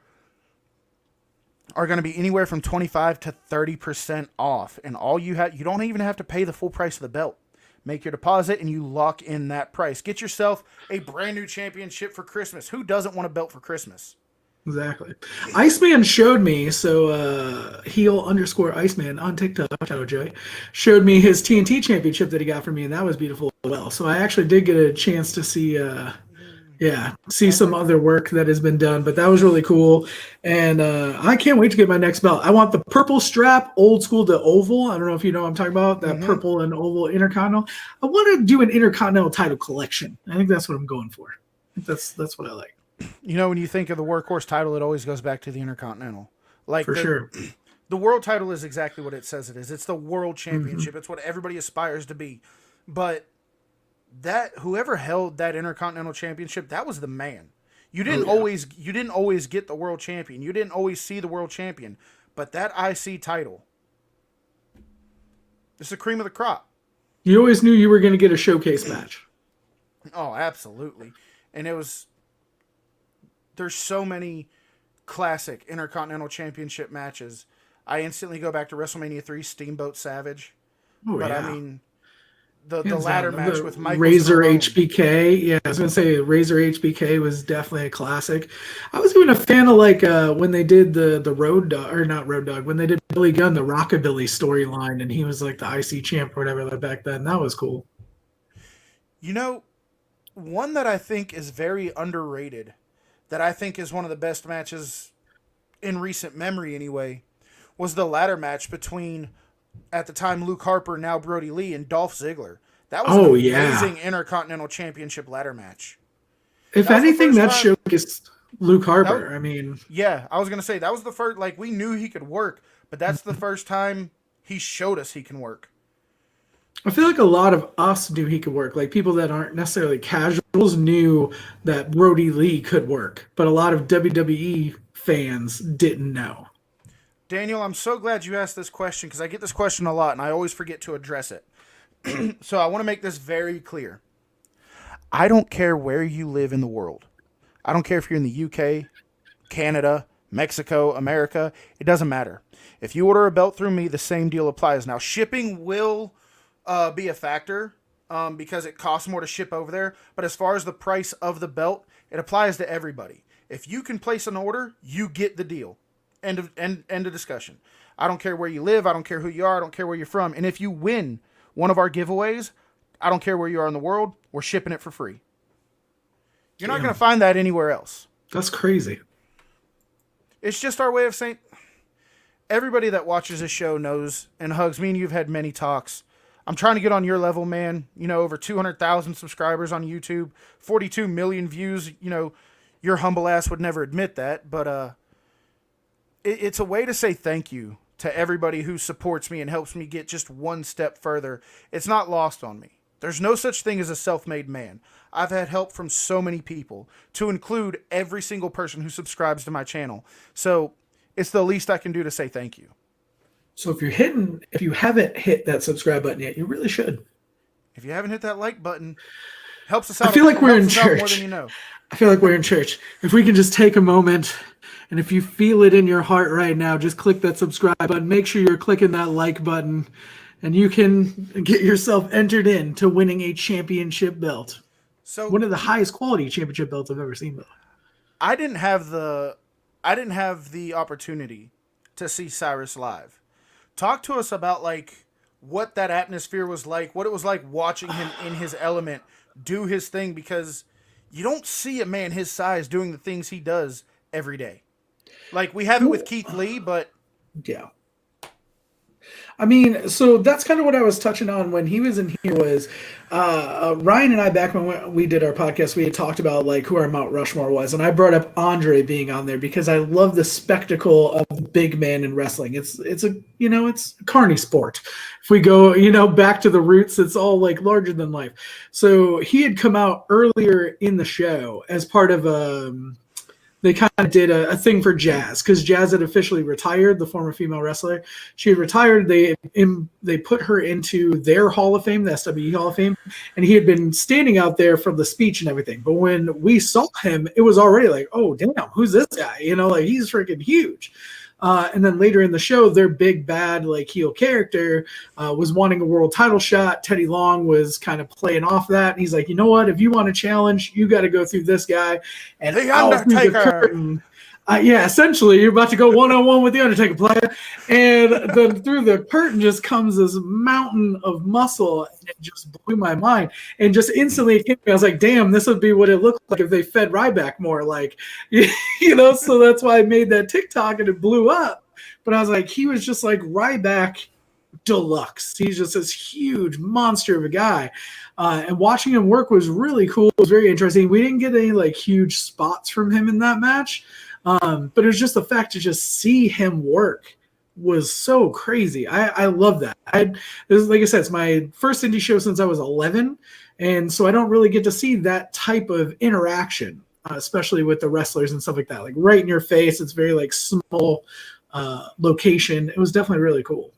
are going to be anywhere from 25 to 30% off. And all you don't even have to pay the full price of the belt. Make your deposit and you lock in that price. Get yourself a brand new championship for Christmas. Who doesn't want a belt for Christmas? Exactly. Iceman showed me, so heel_Iceman on TikTok, shout out Joey, showed me his TNT championship that he got for me, and that was beautiful as well. So I actually did get a chance to see some other work that has been done, but that was really cool. And I can't wait to get my next belt. I want the purple strap, old school to oval. I don't know if you know what I'm talking about, that purple and oval Intercontinental. I want to do an Intercontinental title collection. I think that's what I'm going for. I think that's what I like. You know, when you think of the workhorse title, it always goes back to the Intercontinental. Like for sure. The world title is exactly what it says it is. It's the world championship. It's what everybody aspires to be. But that whoever held that Intercontinental championship, that was the man. You didn't always get the world champion. You didn't always see the world champion. But that IC title, it's the cream of the crop. You always knew you were going to get a showcase match. Oh, absolutely. And there's so many classic Intercontinental Championship matches. I instantly go back to WrestleMania 3 Steamboat Savage. I mean, the ladder match with Michael Razor HBK. Yeah, I was going to say Razor HBK was definitely a classic. I was even a fan of when they did the Road Dog, or not Road Dog, when they did Billy Gunn, the Rockabilly storyline, and he was like the IC champ or whatever back then. That was cool. You know, one that I think is very underrated, that I think is one of the best matches in recent memory anyway, was the ladder match between, at the time, Luke Harper, now Brody Lee, and Dolph Ziggler. That was an amazing Intercontinental Championship ladder match. If anything, that showcased Luke Harper. Yeah, I was going to say, that was the first, we knew he could work, but that's the first time he showed us he can work. I feel like a lot of us knew he could work. Like people that aren't necessarily casuals knew that Brody Lee could work, but a lot of WWE fans didn't know. Daniel, I'm so glad you asked this question because I get this question a lot and I always forget to address it. So I want to make this very clear. I don't care where you live in the world. I don't care if you're in the UK, Canada, Mexico, America. It doesn't matter. If you order a belt through me, the same deal applies. Now, shipping will be a factor because it costs more to ship over there. But as far as the price of the belt, it applies to everybody. If you can place an order, you get the deal. End of discussion. I don't care where you live. I don't care who you are. I don't care where you're from. And if you win one of our giveaways, I don't care where you are in the world, we're shipping it for free. You're not going to find that anywhere else. That's crazy. It's just our way of saying, everybody that watches this show knows, and Hugz, me and you've had many talks. I'm trying to get on your level, man. You know, over 200,000 subscribers on YouTube, 42 million views. You know, your humble ass would never admit that, but it's a way to say thank you to everybody who supports me and helps me get just one step further. It's not lost on me. There's no such thing as a self-made man. I've had help from so many people, to include every single person who subscribes to my channel. So it's the least I can do to say thank you. So if you haven't hit that subscribe button yet, you really should. If you haven't hit that like button, helps us out. I feel like we're in church. More than you know. I feel like we're in church. If we can just take a moment, and if you feel it in your heart right now, just click that subscribe button. Make sure you're clicking that like button, and you can get yourself entered in to winning a championship belt. So one of the highest quality championship belts I've ever seen, though. I didn't have the opportunity to see Cyrus live. Talk to us about what that atmosphere was like, what it was like watching him in his element do his thing, because you don't see a man his size doing the things he does every day. We have it with Keith Lee, but yeah. I mean, so that's kind of what I was touching on when he was in here was Ryan and I, back when we did our podcast, we had talked about who our Mount Rushmore was. And I brought up Andre being on there because I love the spectacle of the big man in wrestling. It's a carny sport. If we go, back to the roots, it's all larger than life. So he had come out earlier in the show as part of they kind of did a thing for Jazz, because Jazz had officially retired, the former female wrestler. She had retired. They put her into their Hall of Fame, the SWE Hall of Fame, and he had been standing out there from the speech and everything. But when we saw him, it was already like, oh damn, who's this guy? Like he's freaking huge. And then later in the show, their big bad like heel character was wanting a world title shot. Teddy Long was kind of playing off that. And he's like, you know what? If you want a challenge, you got to go through this guy. And The Undertaker. Yeah, essentially, you're about to go one-on-one with the Undertaker, player. And then through the curtain just comes this mountain of muscle, and it just blew my mind. And just instantly, I was like, damn, this would be what it looked like if they fed Ryback more. Like, so that's why I made that TikTok, and it blew up. But I was like, he was just like Ryback deluxe. He's just this huge monster of a guy. And watching him work was really cool. It was very interesting. We didn't get any like huge spots from him in that match. But it was just the fact to just see him work was so crazy. I love that. This is, like I said, it's my first indie show since I was 11. And so I don't really get to see that type of interaction, especially with the wrestlers and stuff like that. Like right in your face. It's very like small location. It was definitely really cool.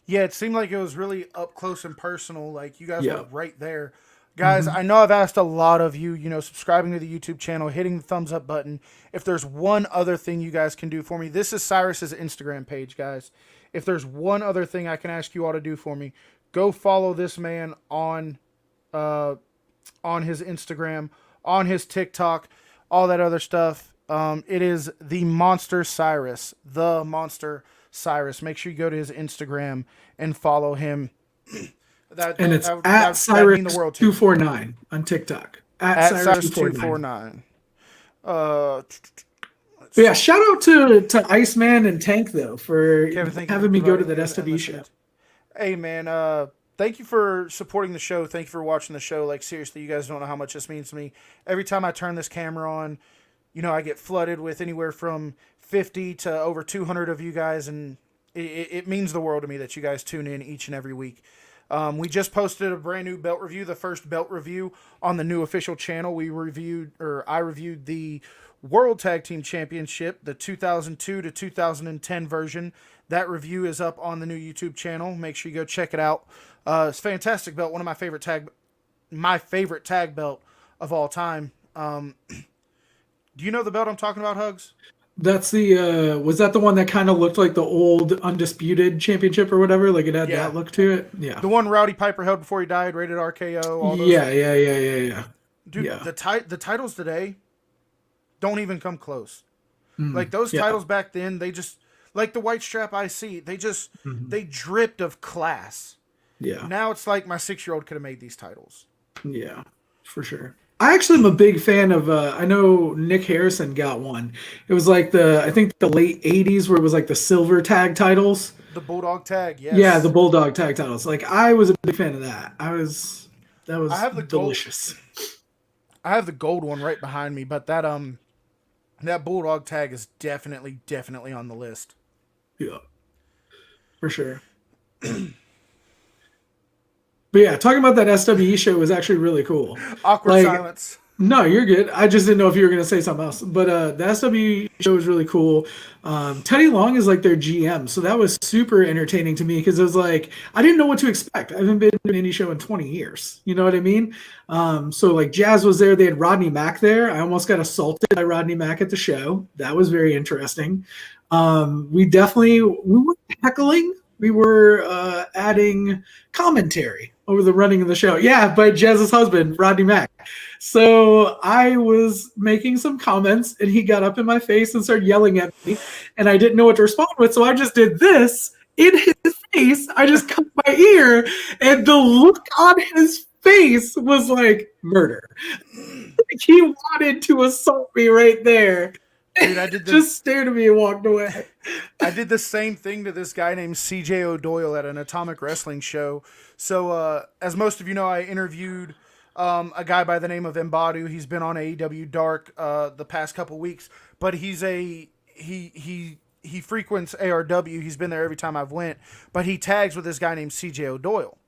Yeah, it seemed like it was really up close and personal. Like you guys were right there. Guys, I know I've asked a lot of you, subscribing to the YouTube channel, hitting the thumbs up button. If there's one other thing you guys can do for me, this is Cyrus's Instagram page, guys. If there's one other thing I can ask you all to do for me, go follow this man on his Instagram, on his TikTok, all that other stuff. It is the Monster Cyrus, the Monster Cyrus. Make sure you go to his Instagram and follow him. It's at Cyrus249 on TikTok. At Cyrus249. Yeah, shout out to Iceman and Tank though for having me go to that SW show. Hey man, thank you for supporting the show. Thank you for watching the show. Like seriously, you guys don't know how much this means to me. Every time I turn this camera on, I get flooded with anywhere from 50 to over 200 of you guys, and it means the world to me that you guys tune in each and every week. We just posted a brand new belt review, the first belt review on the new official channel. I reviewed the World Tag Team Championship, the 2002 to 2010 version. That review is up on the new YouTube channel. Make sure you go check it out. It's a fantastic belt, one of my favorite tag belt of all time. Do you know the belt I'm talking about, Hugz? That's was that the one that kind of looked like the old Undisputed Championship or whatever? Like it had that look to it? Yeah. The one Rowdy Piper held before he died, rated RKO, all those Yeah. Dude, the titles today don't even come close. Like those titles back then, they just, like the white strap IC, they dripped of class. Yeah. Now it's like my 6-year-old could have made these titles. Yeah, for sure. I actually am a big fan of, I know Nick Harrison got one. It was like I think the late 80s where it was like the silver tag titles. The Bulldog tag, yes. Yeah, the Bulldog tag titles. Like I was a big fan of that. That was delicious. I have the gold one right behind me, but that Bulldog tag is definitely on the list. Yeah, for sure. But yeah, talking about that SWE show was actually really cool. Awkward silence. No, you're good. I just didn't know if you were going to say something else. But the SWE show was really cool. Teddy Long is like their GM. So that was super entertaining to me because it was like, I didn't know what to expect. I haven't been to an indie show in 20 years. You know what I mean? So like Jazz was there. They had Rodney Mack there. I almost got assaulted by Rodney Mack at the show. That was very interesting. We were heckling. We were adding commentary over the running of the show. Yeah, by Jazz's husband, Rodney Mack. So I was making some comments, and he got up in my face and started yelling at me, and I didn't know what to respond with, so I just did this in his face. I just cut my ear, and the look on his face was like murder. He wanted to assault me right there. Dude, just stared at me and walked away. I did the same thing to this guy named CJ O'Doyle at an Atomic Wrestling show. So, as most of you know, I interviewed a guy by the name of Mbadu. He's been on AEW Dark the past couple weeks, but he frequents ARW. He's been there every time I've went, but he tags with this guy named CJ O'Doyle,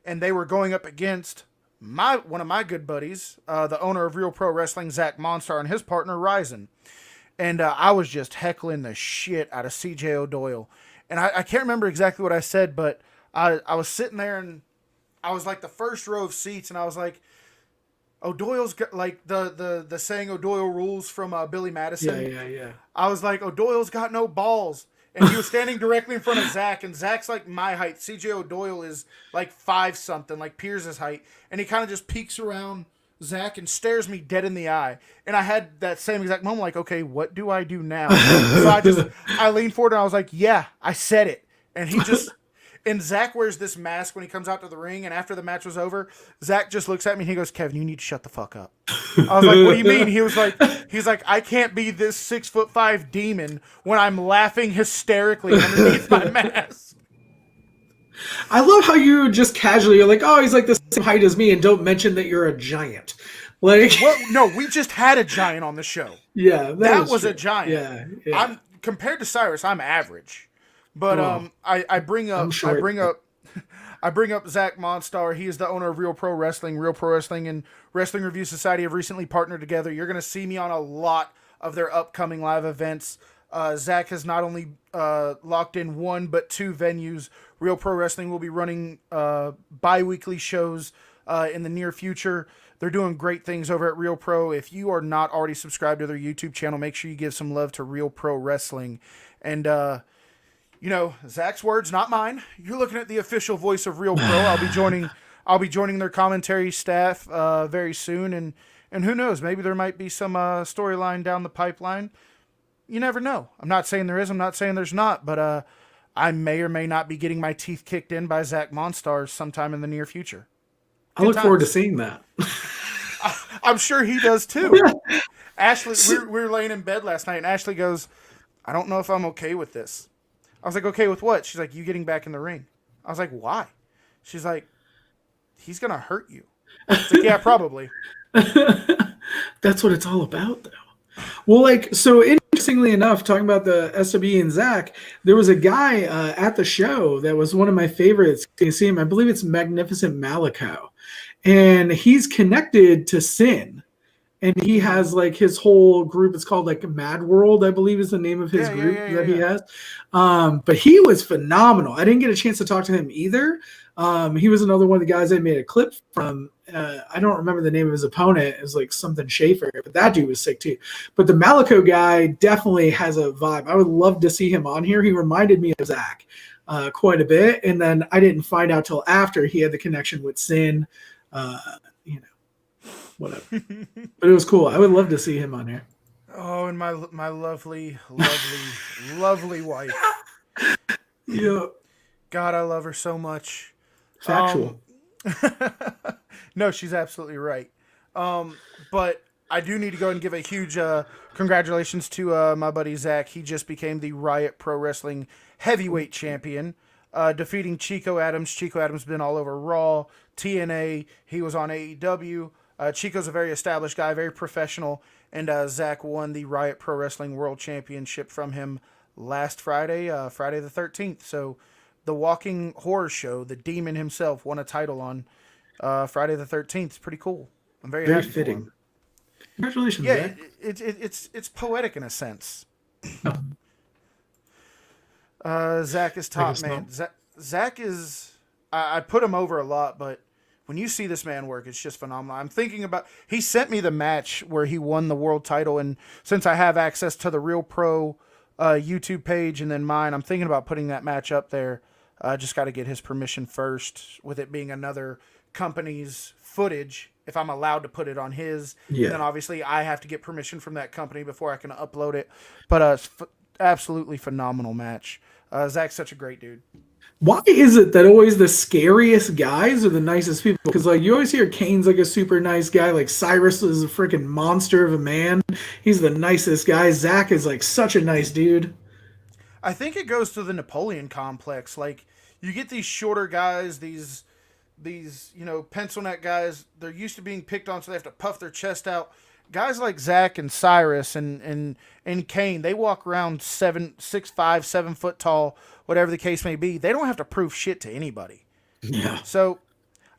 and they were going up against one of my good buddies, the owner of Real Pro Wrestling, Zach Monstar, and his partner Ryzen. And I was just heckling the shit out of CJ O'Doyle. And I can't remember exactly what I said, but I was sitting there and I was like the first row of seats, and I was like, O'Doyle's got like the saying O'Doyle rules from Billy Madison. Yeah. I was like, O'Doyle's got no balls. And he was standing directly in front of Zach, and Zach's like my height. CJ O'Doyle is like 5 something, like Pierce's height. And he kind of just peeks around Zach and stares me dead in the eye. And I had that same exact moment, like, okay, what do I do now? So I leaned forward and I was like, yeah, I said it. And he just, and Zach wears this mask when he comes out to the ring. And after the match was over, Zach just looks at me and he goes, Kevin, you need to shut the fuck up. I was like, what do you mean? He's like, I can't be this 6'5" demon when I'm laughing hysterically underneath my mask. I love how you just casually, you're like, oh, he's like the same height as me, and don't mention that you're a giant. Like, well, no, we just had a giant on the show. Yeah, that was true. a giant. Yeah. I'm compared to Cyrus, I'm average. But I bring up Zach Monstar. He is the owner of Real Pro Wrestling. Real Pro Wrestling and Wrestling Review Society have recently partnered together. You're going to see me on a lot of their upcoming live events. Zach has not only locked in 1 but 2 venues. Real Pro Wrestling will be running bi-weekly shows in the near future. They're doing great things over at Real Pro. If you are not already subscribed to their YouTube channel, make sure you give some love to Real Pro Wrestling. And, Zach's words, not mine. You're looking at the official voice of Real Pro. I'll be joining their commentary staff very soon. And who knows, maybe there might be some storyline down the pipeline. You never know. I'm not saying there is. I'm not saying there's not. But I may or may not be getting my teeth kicked in by Zach Monstar sometime in the near future. I look forward to seeing that. I'm sure he does too. Ashley, we were laying in bed last night, and Ashley goes, I don't know if I'm okay with this. I was like, okay with what? She's like, you getting back in the ring. I was like, why? She's like, he's going to hurt you. I was like, yeah, probably. That's what it's all about, though. Well, so interestingly enough, talking about the SWE and Zach, there was a guy at the show that was one of my favorites. You see him, I believe it's Magnificent Malico. And he's connected to Sin. And he has his whole group. It's called Mad World, I believe is the name of his group that he has. But he was phenomenal. I didn't get a chance to talk to him either. He was another one of the guys I made a clip from. I don't remember the name of his opponent. It was something Schaefer, but that dude was sick too. But the Malico guy definitely has a vibe. I would love to see him on here. He reminded me of Zach quite a bit. And then I didn't find out till after he had the connection with Sin. Whatever. But it was cool. I would love to see him on here. Oh, and my lovely, lovely, lovely wife. Yeah. God, I love her so much. Factual. No, she's absolutely right. But I do need to go and give a huge congratulations to my buddy Zach. He just became the Riot Pro Wrestling Heavyweight Champion, defeating Chico Adams. Chico Adams has been all over Raw, TNA. He was on AEW. Chico's a very established guy, very professional, and Zach won the Riot Pro Wrestling World Championship from him last Friday, Friday the 13th. So the walking horror show, the demon himself, won a title on Friday the 13th. It's pretty cool. I'm very happy fitting. For him. Congratulations, Yeah, Zach. it's poetic in a sense. Zach is top, man. Zach is... I put him over a lot, but when you see this man work, it's just phenomenal. I'm thinking about... He sent me the match where he won the world title, and since I have access to the Real Pro YouTube page and then mine, I'm thinking about putting that match up there. Just got to get his permission first, with it being another company's footage, if I'm allowed to put it on his. Yeah. Then obviously I have to get permission from that company before I can upload it. But absolutely phenomenal match. Zach's such a great dude. Why is it that always the scariest guys are the nicest people? Because you always hear Kane's a super nice guy. Cyrus is a freaking monster of a man. He's the nicest guy. Zach is such a nice dude. I think it goes to the Napoleon complex. You get these shorter guys, these pencil neck guys. They're used to being picked on, so they have to puff their chest out. Guys like Zach and Cyrus and Kane, they walk around 6'5", 7 foot tall, whatever the case may be. They don't have to prove shit to anybody. Yeah. So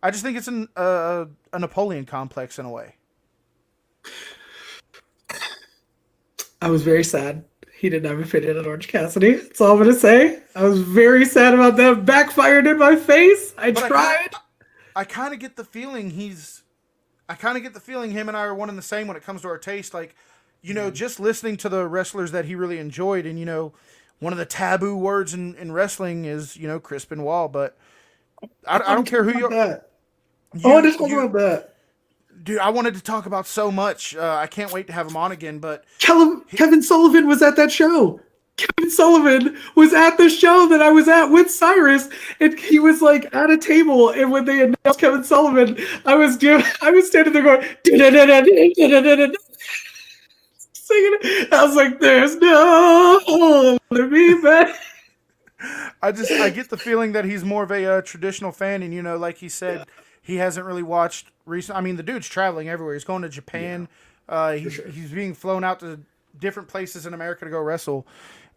I just think it's a Napoleon complex in a way. I was very sad he didn't have a opinion on Orange Cassidy. That's all I'm gonna say. I was very sad about that. Backfired in my face. I But tried. I kind of get the feeling I kind of get the feeling him and I are one and the same when it comes to our taste. Like, just listening to the wrestlers that he really enjoyed, and one of the taboo words in wrestling is Chris Benoit. But I don't care who you are. I want to talk about that. Dude, I wanted to talk about so much. I can't wait to have him on again. But Kevin Sullivan was at that show. Kevin Sullivan was at the show that I was at with Cyrus, and he was like at a table. And when they announced Kevin Sullivan, I was standing there going, singing. I was like, "There's no to be back." I get the feeling that he's more of a traditional fan, and like he said, he hasn't really watched recent. I mean, the dude's traveling everywhere. He's going to Japan. He's being flown out to different places in America to go wrestle.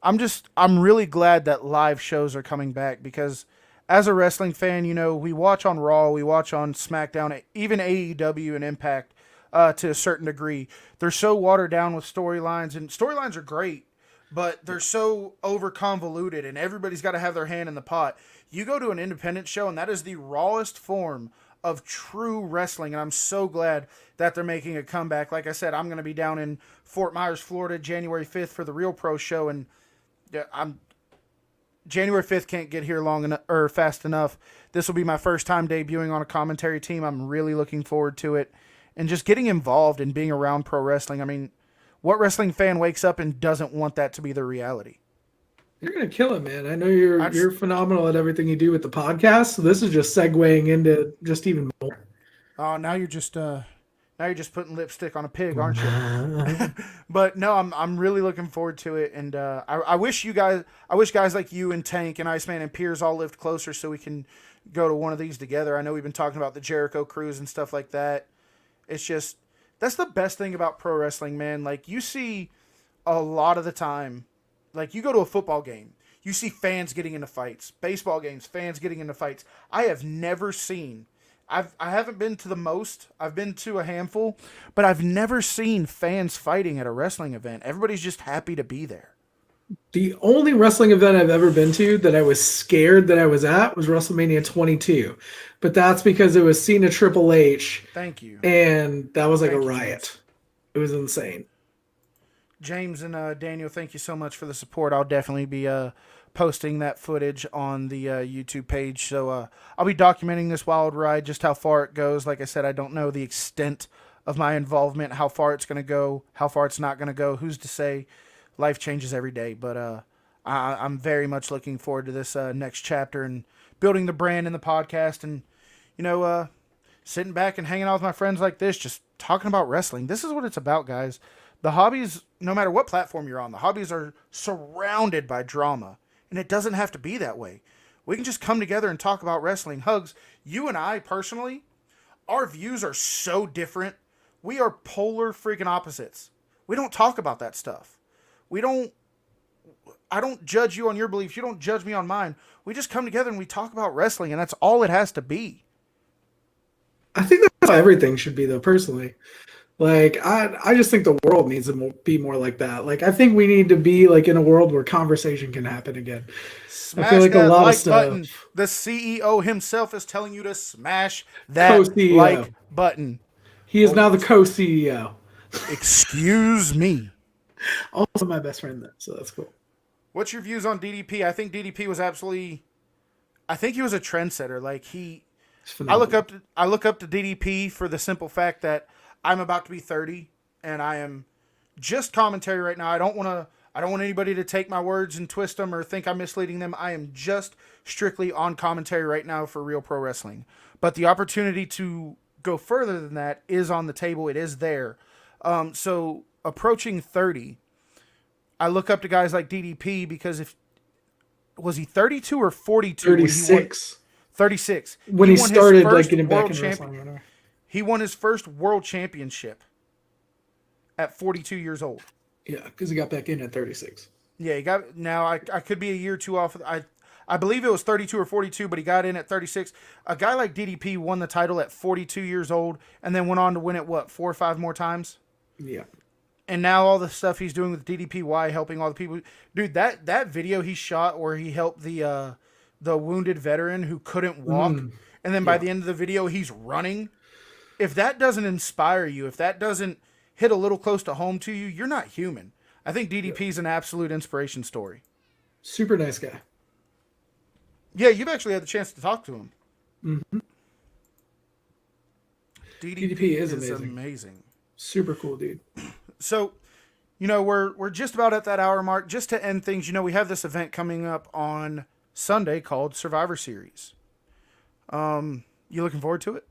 I'm really glad that live shows are coming back, because as a wrestling fan, we watch on Raw, we watch on SmackDown, even AEW and Impact to a certain degree. They're so watered down with storylines, and storylines are great, but they're so over convoluted, and everybody's got to have their hand in the pot. You go to an independent show, and that is the rawest form of true wrestling, and I'm so glad that they're making a comeback. Like I said, I'm going to be down in Fort Myers, Florida, January 5th for the Real Pro show, and January 5th can't get here fast enough. This will be my first time debuting on a commentary team. I'm really looking forward to it, and just getting involved and being around pro wrestling. I mean, what wrestling fan wakes up and doesn't want that to be their reality? You're gonna kill it, man. I know you're phenomenal at everything you do with the podcast. So this is just segueing into just even more. Oh, now you're just putting lipstick on a pig, aren't you? But no, I'm really looking forward to it, and I wish guys like you and Tank and Iceman and Piers all lived closer so we can go to one of these together. I know we've been talking about the Jericho cruise and stuff like that. It's just, that's the best thing about pro wrestling, man. Like, you see a lot of the time, like, you go to a football game, you see fans getting into fights. Baseball games, fans getting into fights. I have never seen, I haven't been to the most, I've been to a handful, but I've never seen fans fighting at a wrestling event. Everybody's just happy to be there. The only wrestling event I've ever been to that I was scared that I was at was WrestleMania 22. But that's because it was Cena Triple H. Thank you. And that was like Thank a you, riot. James. It was insane. James and Daniel, thank you so much for the support. I'll definitely be posting that footage on the YouTube page. So I'll be documenting this wild ride, just how far it goes. Like I said, I don't know the extent of my involvement, how far it's going to go, how far it's not going to go. Who's to say? Life changes every day. But I'm very much looking forward to this next chapter and building the brand and the podcast, and, sitting back and hanging out with my friends like this, just talking about wrestling. This is what it's about, guys. The hobbies, no matter what platform you're on, the hobbies are surrounded by drama. And it doesn't have to be that way. We can just come together and talk about wrestling. Hugz, you and I, personally, our views are so different. We are polar freaking opposites. We don't talk about that stuff. I don't judge you on your beliefs. You don't judge me on mine. We just come together and we talk about wrestling, and that's all it has to be. I think that's how everything should be, though, personally. Like, I just think the world needs to be more like that. Like, I think we need to be, like, in a world where conversation can happen again. Smash I feel like that a lot like of stuff. button. The CEO himself is telling you to smash that Co-CEO. like button. He is now the co-CEO. Excuse me. Also my best friend, then, so that's cool. What's your views on DDP? I think DDP was absolutely... I think he was a trendsetter. Like, I look up to DDP for the simple fact that I'm about to be 30, and I am just commentary right now. I don't want anybody to take my words and twist them or think I'm misleading them. I am just strictly on commentary right now for Real Pro Wrestling. But the opportunity to go further than that is on the table. It is there. So approaching 30, I look up to guys like DDP because was he 32 or 42? 36. 36. When he started like getting back in wrestling. He won his first world championship at 42 years old. Yeah, because he got back in at 36. Yeah, he got. Now I could be a year or two off. I I believe it was 32 or 42, but he got in at 36. A guy like DDP won the title at 42 years old and then went on to win it, 4 or 5 more times? Yeah. And now all the stuff he's doing with DDPY, helping all the people. Dude, that video he shot where he helped the wounded veteran who couldn't walk, and then by the end of the video, he's running. If that doesn't inspire you, if that doesn't hit a little close to home to you, you're not human. I think DDP's an absolute inspiration story. Super nice guy. Yeah, you've actually had the chance to talk to him. Mm-hmm. DDP is amazing. Super cool, dude. So, we're just about at that hour mark. Just to end things, we have this event coming up on Sunday called Survivor Series. You looking forward to it?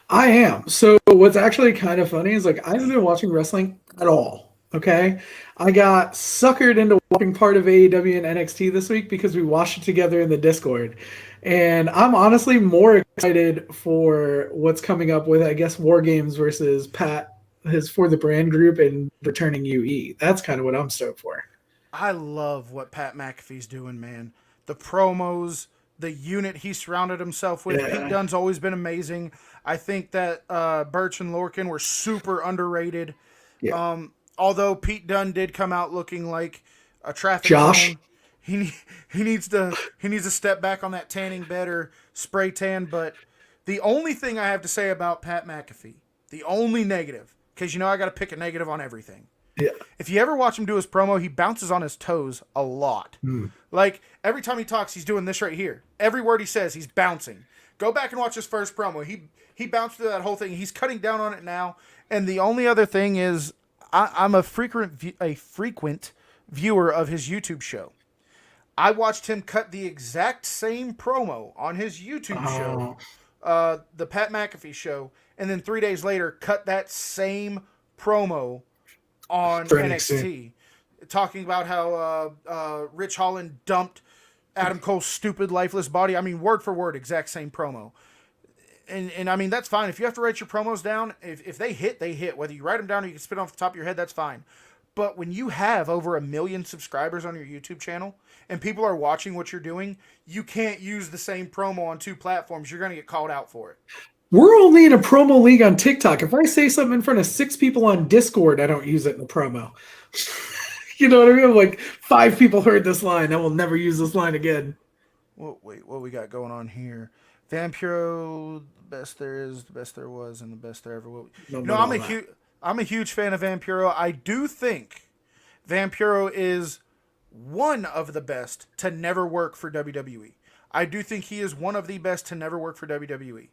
I am. So what's actually kind of funny is I haven't been watching wrestling at all. Okay. I got suckered into watching part of AEW and NXT this week because we watched it together in the Discord. And I'm honestly more excited for what's coming up with, I guess, War Games versus Pat, his For the Brand group, and returning UE. That's kind of what I'm stoked for. I love what Pat McAfee's doing, man. The promos, the unit he surrounded himself with. Yeah. Pete Dunne's always been amazing. I think that Birch and Lorcan were super underrated. Yeah. Although Pete Dunne did come out looking like a traffic zone. He needs to step back on that tanning bed or spray tan. But the only thing I have to say about Pat McAfee, the only negative, because I got to pick a negative on everything. Yeah. If you ever watch him do his promo, he bounces on his toes a lot. Like every time he talks, he's doing this right here. Every word he says, he's bouncing. Go back and watch his first promo. He bounced through that whole thing. He's cutting down on it now. And the only other thing is, I'm a frequent viewer of his YouTube show. I watched him cut the exact same promo on his YouTube show, the Pat McAfee show, and then 3 days later cut that same promo on NXT, talking about how Rich Holland dumped Adam Cole's stupid, lifeless body. I mean, word for word, exact same promo. And I mean, that's fine. If you have to write your promos down, if they hit, they hit. Whether you write them down or you can spit off the top of your head, that's fine. But when you have over 1 million subscribers on your YouTube channel and people are watching what you're doing, you can't use the same promo on 2 platforms. You're going to get called out for it. We're only in a promo league on TikTok. If I say something in front of 6 people on Discord, I don't use it in the promo. You know what I mean? Like 5 people heard this line. I will never use this line again. Well, wait, what we got going on here? Vampiro, the best there is, the best there was, and the best there ever will. I'm a huge fan of Vampiro. I do think Vampiro is one of the best to never work for WWE. I do think he is one of the best to never work for WWE.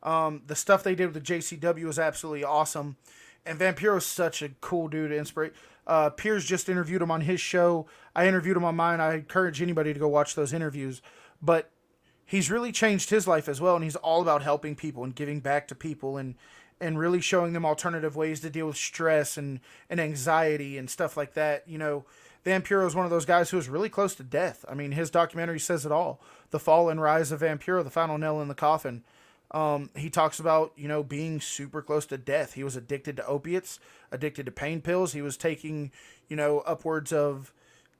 The stuff they did with the JCW was absolutely awesome. And Vampiro is such a cool dude to inspire. Piers just interviewed him on his show. I interviewed him on mine. I encourage anybody to go watch those interviews. But he's really changed his life as well, and he's all about helping people and giving back to people and really showing them alternative ways to deal with stress and anxiety and stuff like that. Vampiro is one of those guys who was really close to death. I mean, his documentary says it all. The Fall and Rise of Vampiro, the final nail in the coffin. He talks about, being super close to death. He was addicted to opiates, addicted to pain pills. He was taking, upwards of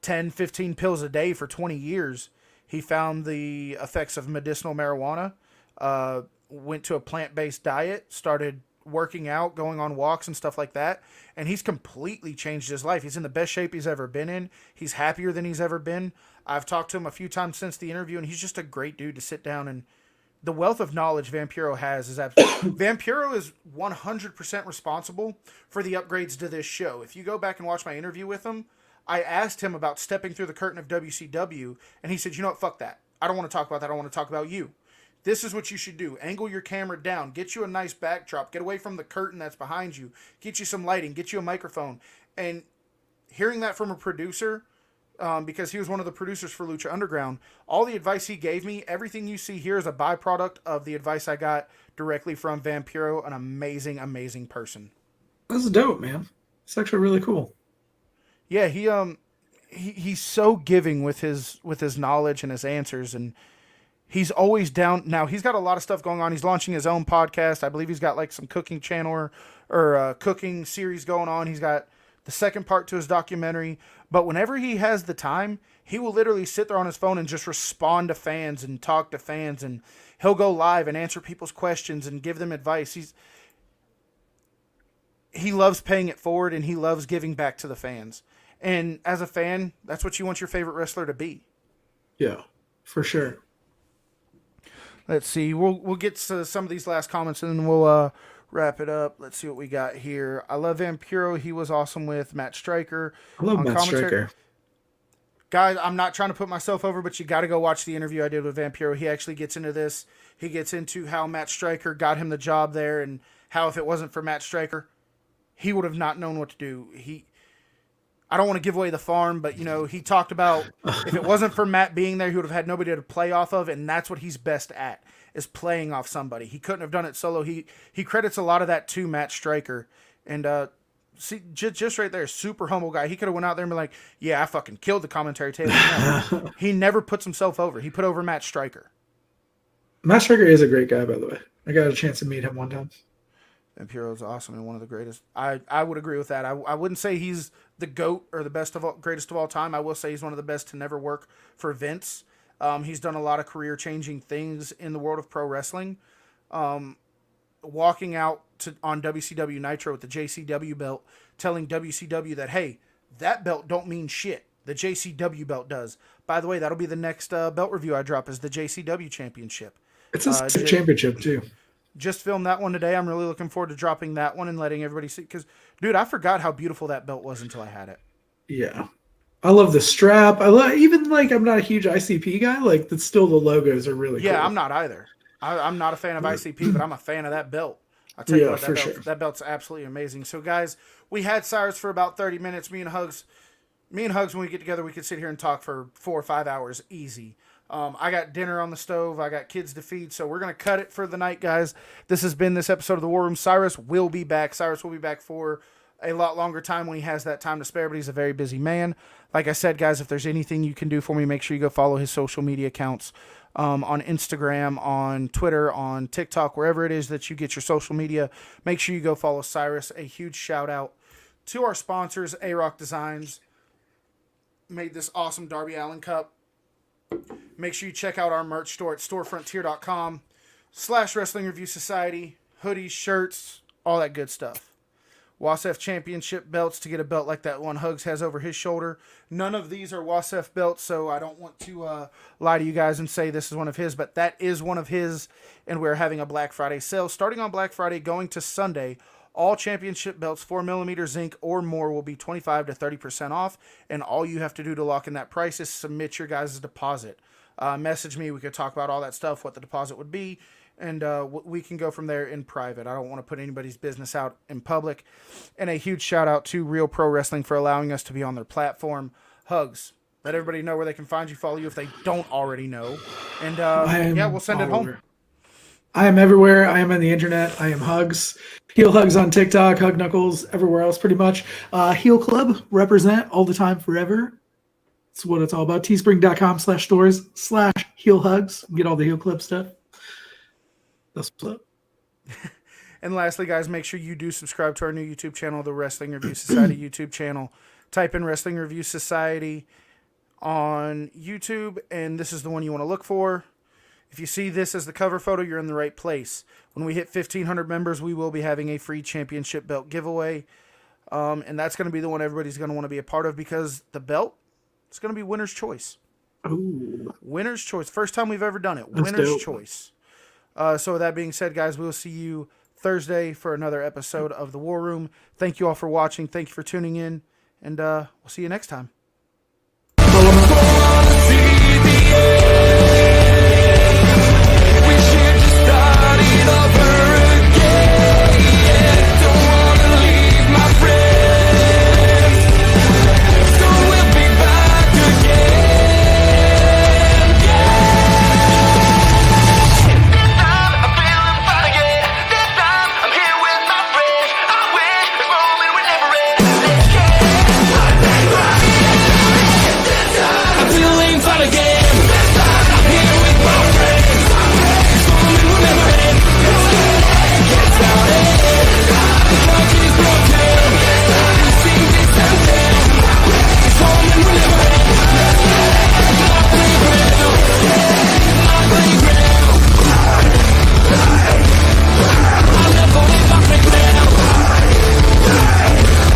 10, 15 pills a day for 20 years. He found the effects of medicinal marijuana, went to a plant-based diet, started working out, going on walks and stuff like that. And he's completely changed his life. He's in the best shape he's ever been in. He's happier than he's ever been. I've talked to him a few times since the interview, and he's just a great dude to sit down and the wealth of knowledge Vampiro has is absolutely... Vampiro is 100% responsible for the upgrades to this show. If you go back and watch my interview with him, I asked him about stepping through the curtain of WCW, and he said, you know what, fuck that. I don't want to talk about that. I want to talk about you. This is what you should do. Angle your camera down. Get you a nice backdrop. Get away from the curtain that's behind you. Get you some lighting. Get you a microphone. And hearing that from a producer... because he was one of the producers for Lucha Underground. All the advice he gave me, everything you see here is a byproduct of the advice I got directly from Vampiro, an amazing, amazing person. That's dope, man. It's actually really cool. Yeah, he's so giving with his knowledge and his answers, and he's always down. Now, he's got a lot of stuff going on. He's launching his own podcast. I believe he's got like some cooking channel or cooking series going on. He's got the second part to his documentary. But whenever he has the time, he will literally sit there on his phone and just respond to fans and talk to fans, and he'll go live and answer people's questions and give them advice. He loves paying it forward, and he loves giving back to the fans. And as a fan, that's what you want your favorite wrestler to be. Yeah, for sure. Let's see. We'll get to some of these last comments, and then we'll wrap it up. Let's see what we got here. I love Vampiro. He was awesome with Matt Stryker. I love Matt Stryker. Guys, I'm not trying to put myself over, but you got to go watch the interview I did with Vampiro. He actually gets into this. He gets into how Matt Stryker got him the job there, and how if it wasn't for Matt Stryker, he would have not known what to do. I don't want to give away the farm, but, he talked about if it wasn't for Matt being there, he would have had nobody to play off of, and that's what he's best at, is playing off somebody. He couldn't have done it solo. He credits a lot of that to Matt Stryker. And see, just right there, super humble guy. He could have went out there and been like, yeah, I fucking killed the commentary table. No, he never puts himself over. He put over Matt Stryker. Matt Stryker is a great guy, by the way. I got a chance to meet him one time. Vampiro's awesome and one of the greatest. I would agree with that. I wouldn't say he's the GOAT or the greatest of all time. I will say he's one of the best to never work for Vince. He's done a lot of career-changing things in the world of pro wrestling. Walking out on WCW Nitro with the JCW belt, telling WCW that, hey, that belt don't mean shit. The JCW belt does. By the way, that'll be the next belt review I drop, is the JCW Championship. It's a sick championship, too. Just filmed that one today. I'm really looking forward to dropping that one and letting everybody see. Because, dude, I forgot how beautiful that belt was until I had it. Yeah. I love the strap. I'm not a huge ICP guy. That's still, the logos are really cool. Yeah, I'm not either. I'm not a fan of ICP, but I'm a fan of that belt. I'll tell you what, that belt's absolutely amazing. So, guys, we had Cyrus for about 30 minutes. Me and Hugz, when we get together, we could sit here and talk for 4 or 5 hours easy. I got dinner on the stove. I got kids to feed, so we're going to cut it for the night, guys. This has been this episode of The War Room. Cyrus will be back. Cyrus will be back for a lot longer time when he has that time to spare, but he's a very busy man. Like I said, guys, if there's anything you can do for me, make sure you go follow his social media accounts on Instagram, on Twitter, on TikTok, wherever it is that you get your social media. Make sure you go follow Cyrus. A huge shout-out to our sponsors, A-Rock Designs. Made this awesome Darby Allin Cup. Make sure you check out our merch store at storefrontier.com/Wrestling Review Society. Hoodies, shirts, all that good stuff. WASF Championship belts to get a belt like that one Hugz has over his shoulder. None of these are WASF belts, so I don't want to lie to you guys and say this is one of his, but that is one of his, and we're having a Black Friday sale. Starting on Black Friday, going to Sunday, all championship belts 4mm zinc or more will be 25 to 30% off, and all you have to do to lock in that price is submit your guys' deposit. Message me. We could talk about all that stuff, what the deposit would be, and we can go from there in private. I don't want to put anybody's business out in public. And a huge shout out to Real Pro Wrestling for allowing us to be on their platform. Hugz, let everybody know where they can find you, follow you if they don't already know. And we'll send it home. I am everywhere. I am on the internet. I am Hugz. Heel Hugz on TikTok, Hug Knuckles, everywhere else pretty much. Heel Club, represent all the time, forever. That's what it's all about. Teespring.com/stores/Heel Hugz. Get all the Heel Club stuff. That's what's up. And lastly, guys, make sure you do subscribe to our new YouTube channel, the Wrestling Review Society YouTube channel. Type in Wrestling Review Society on YouTube, and this is the one you want to look for. If you see this as the cover photo, you're in the right place. When we hit 1,500 members, we will be having a free championship belt giveaway. And that's going to be the one everybody's going to want to be a part of, because the belt, it's going to be winner's choice. Ooh. Winner's choice. First time we've ever done it. That's Winner's dope. Choice. So with that being said, guys, we'll see you Thursday for another episode of The War Room. Thank you all for watching. Thank you for tuning in. And we'll see you next time.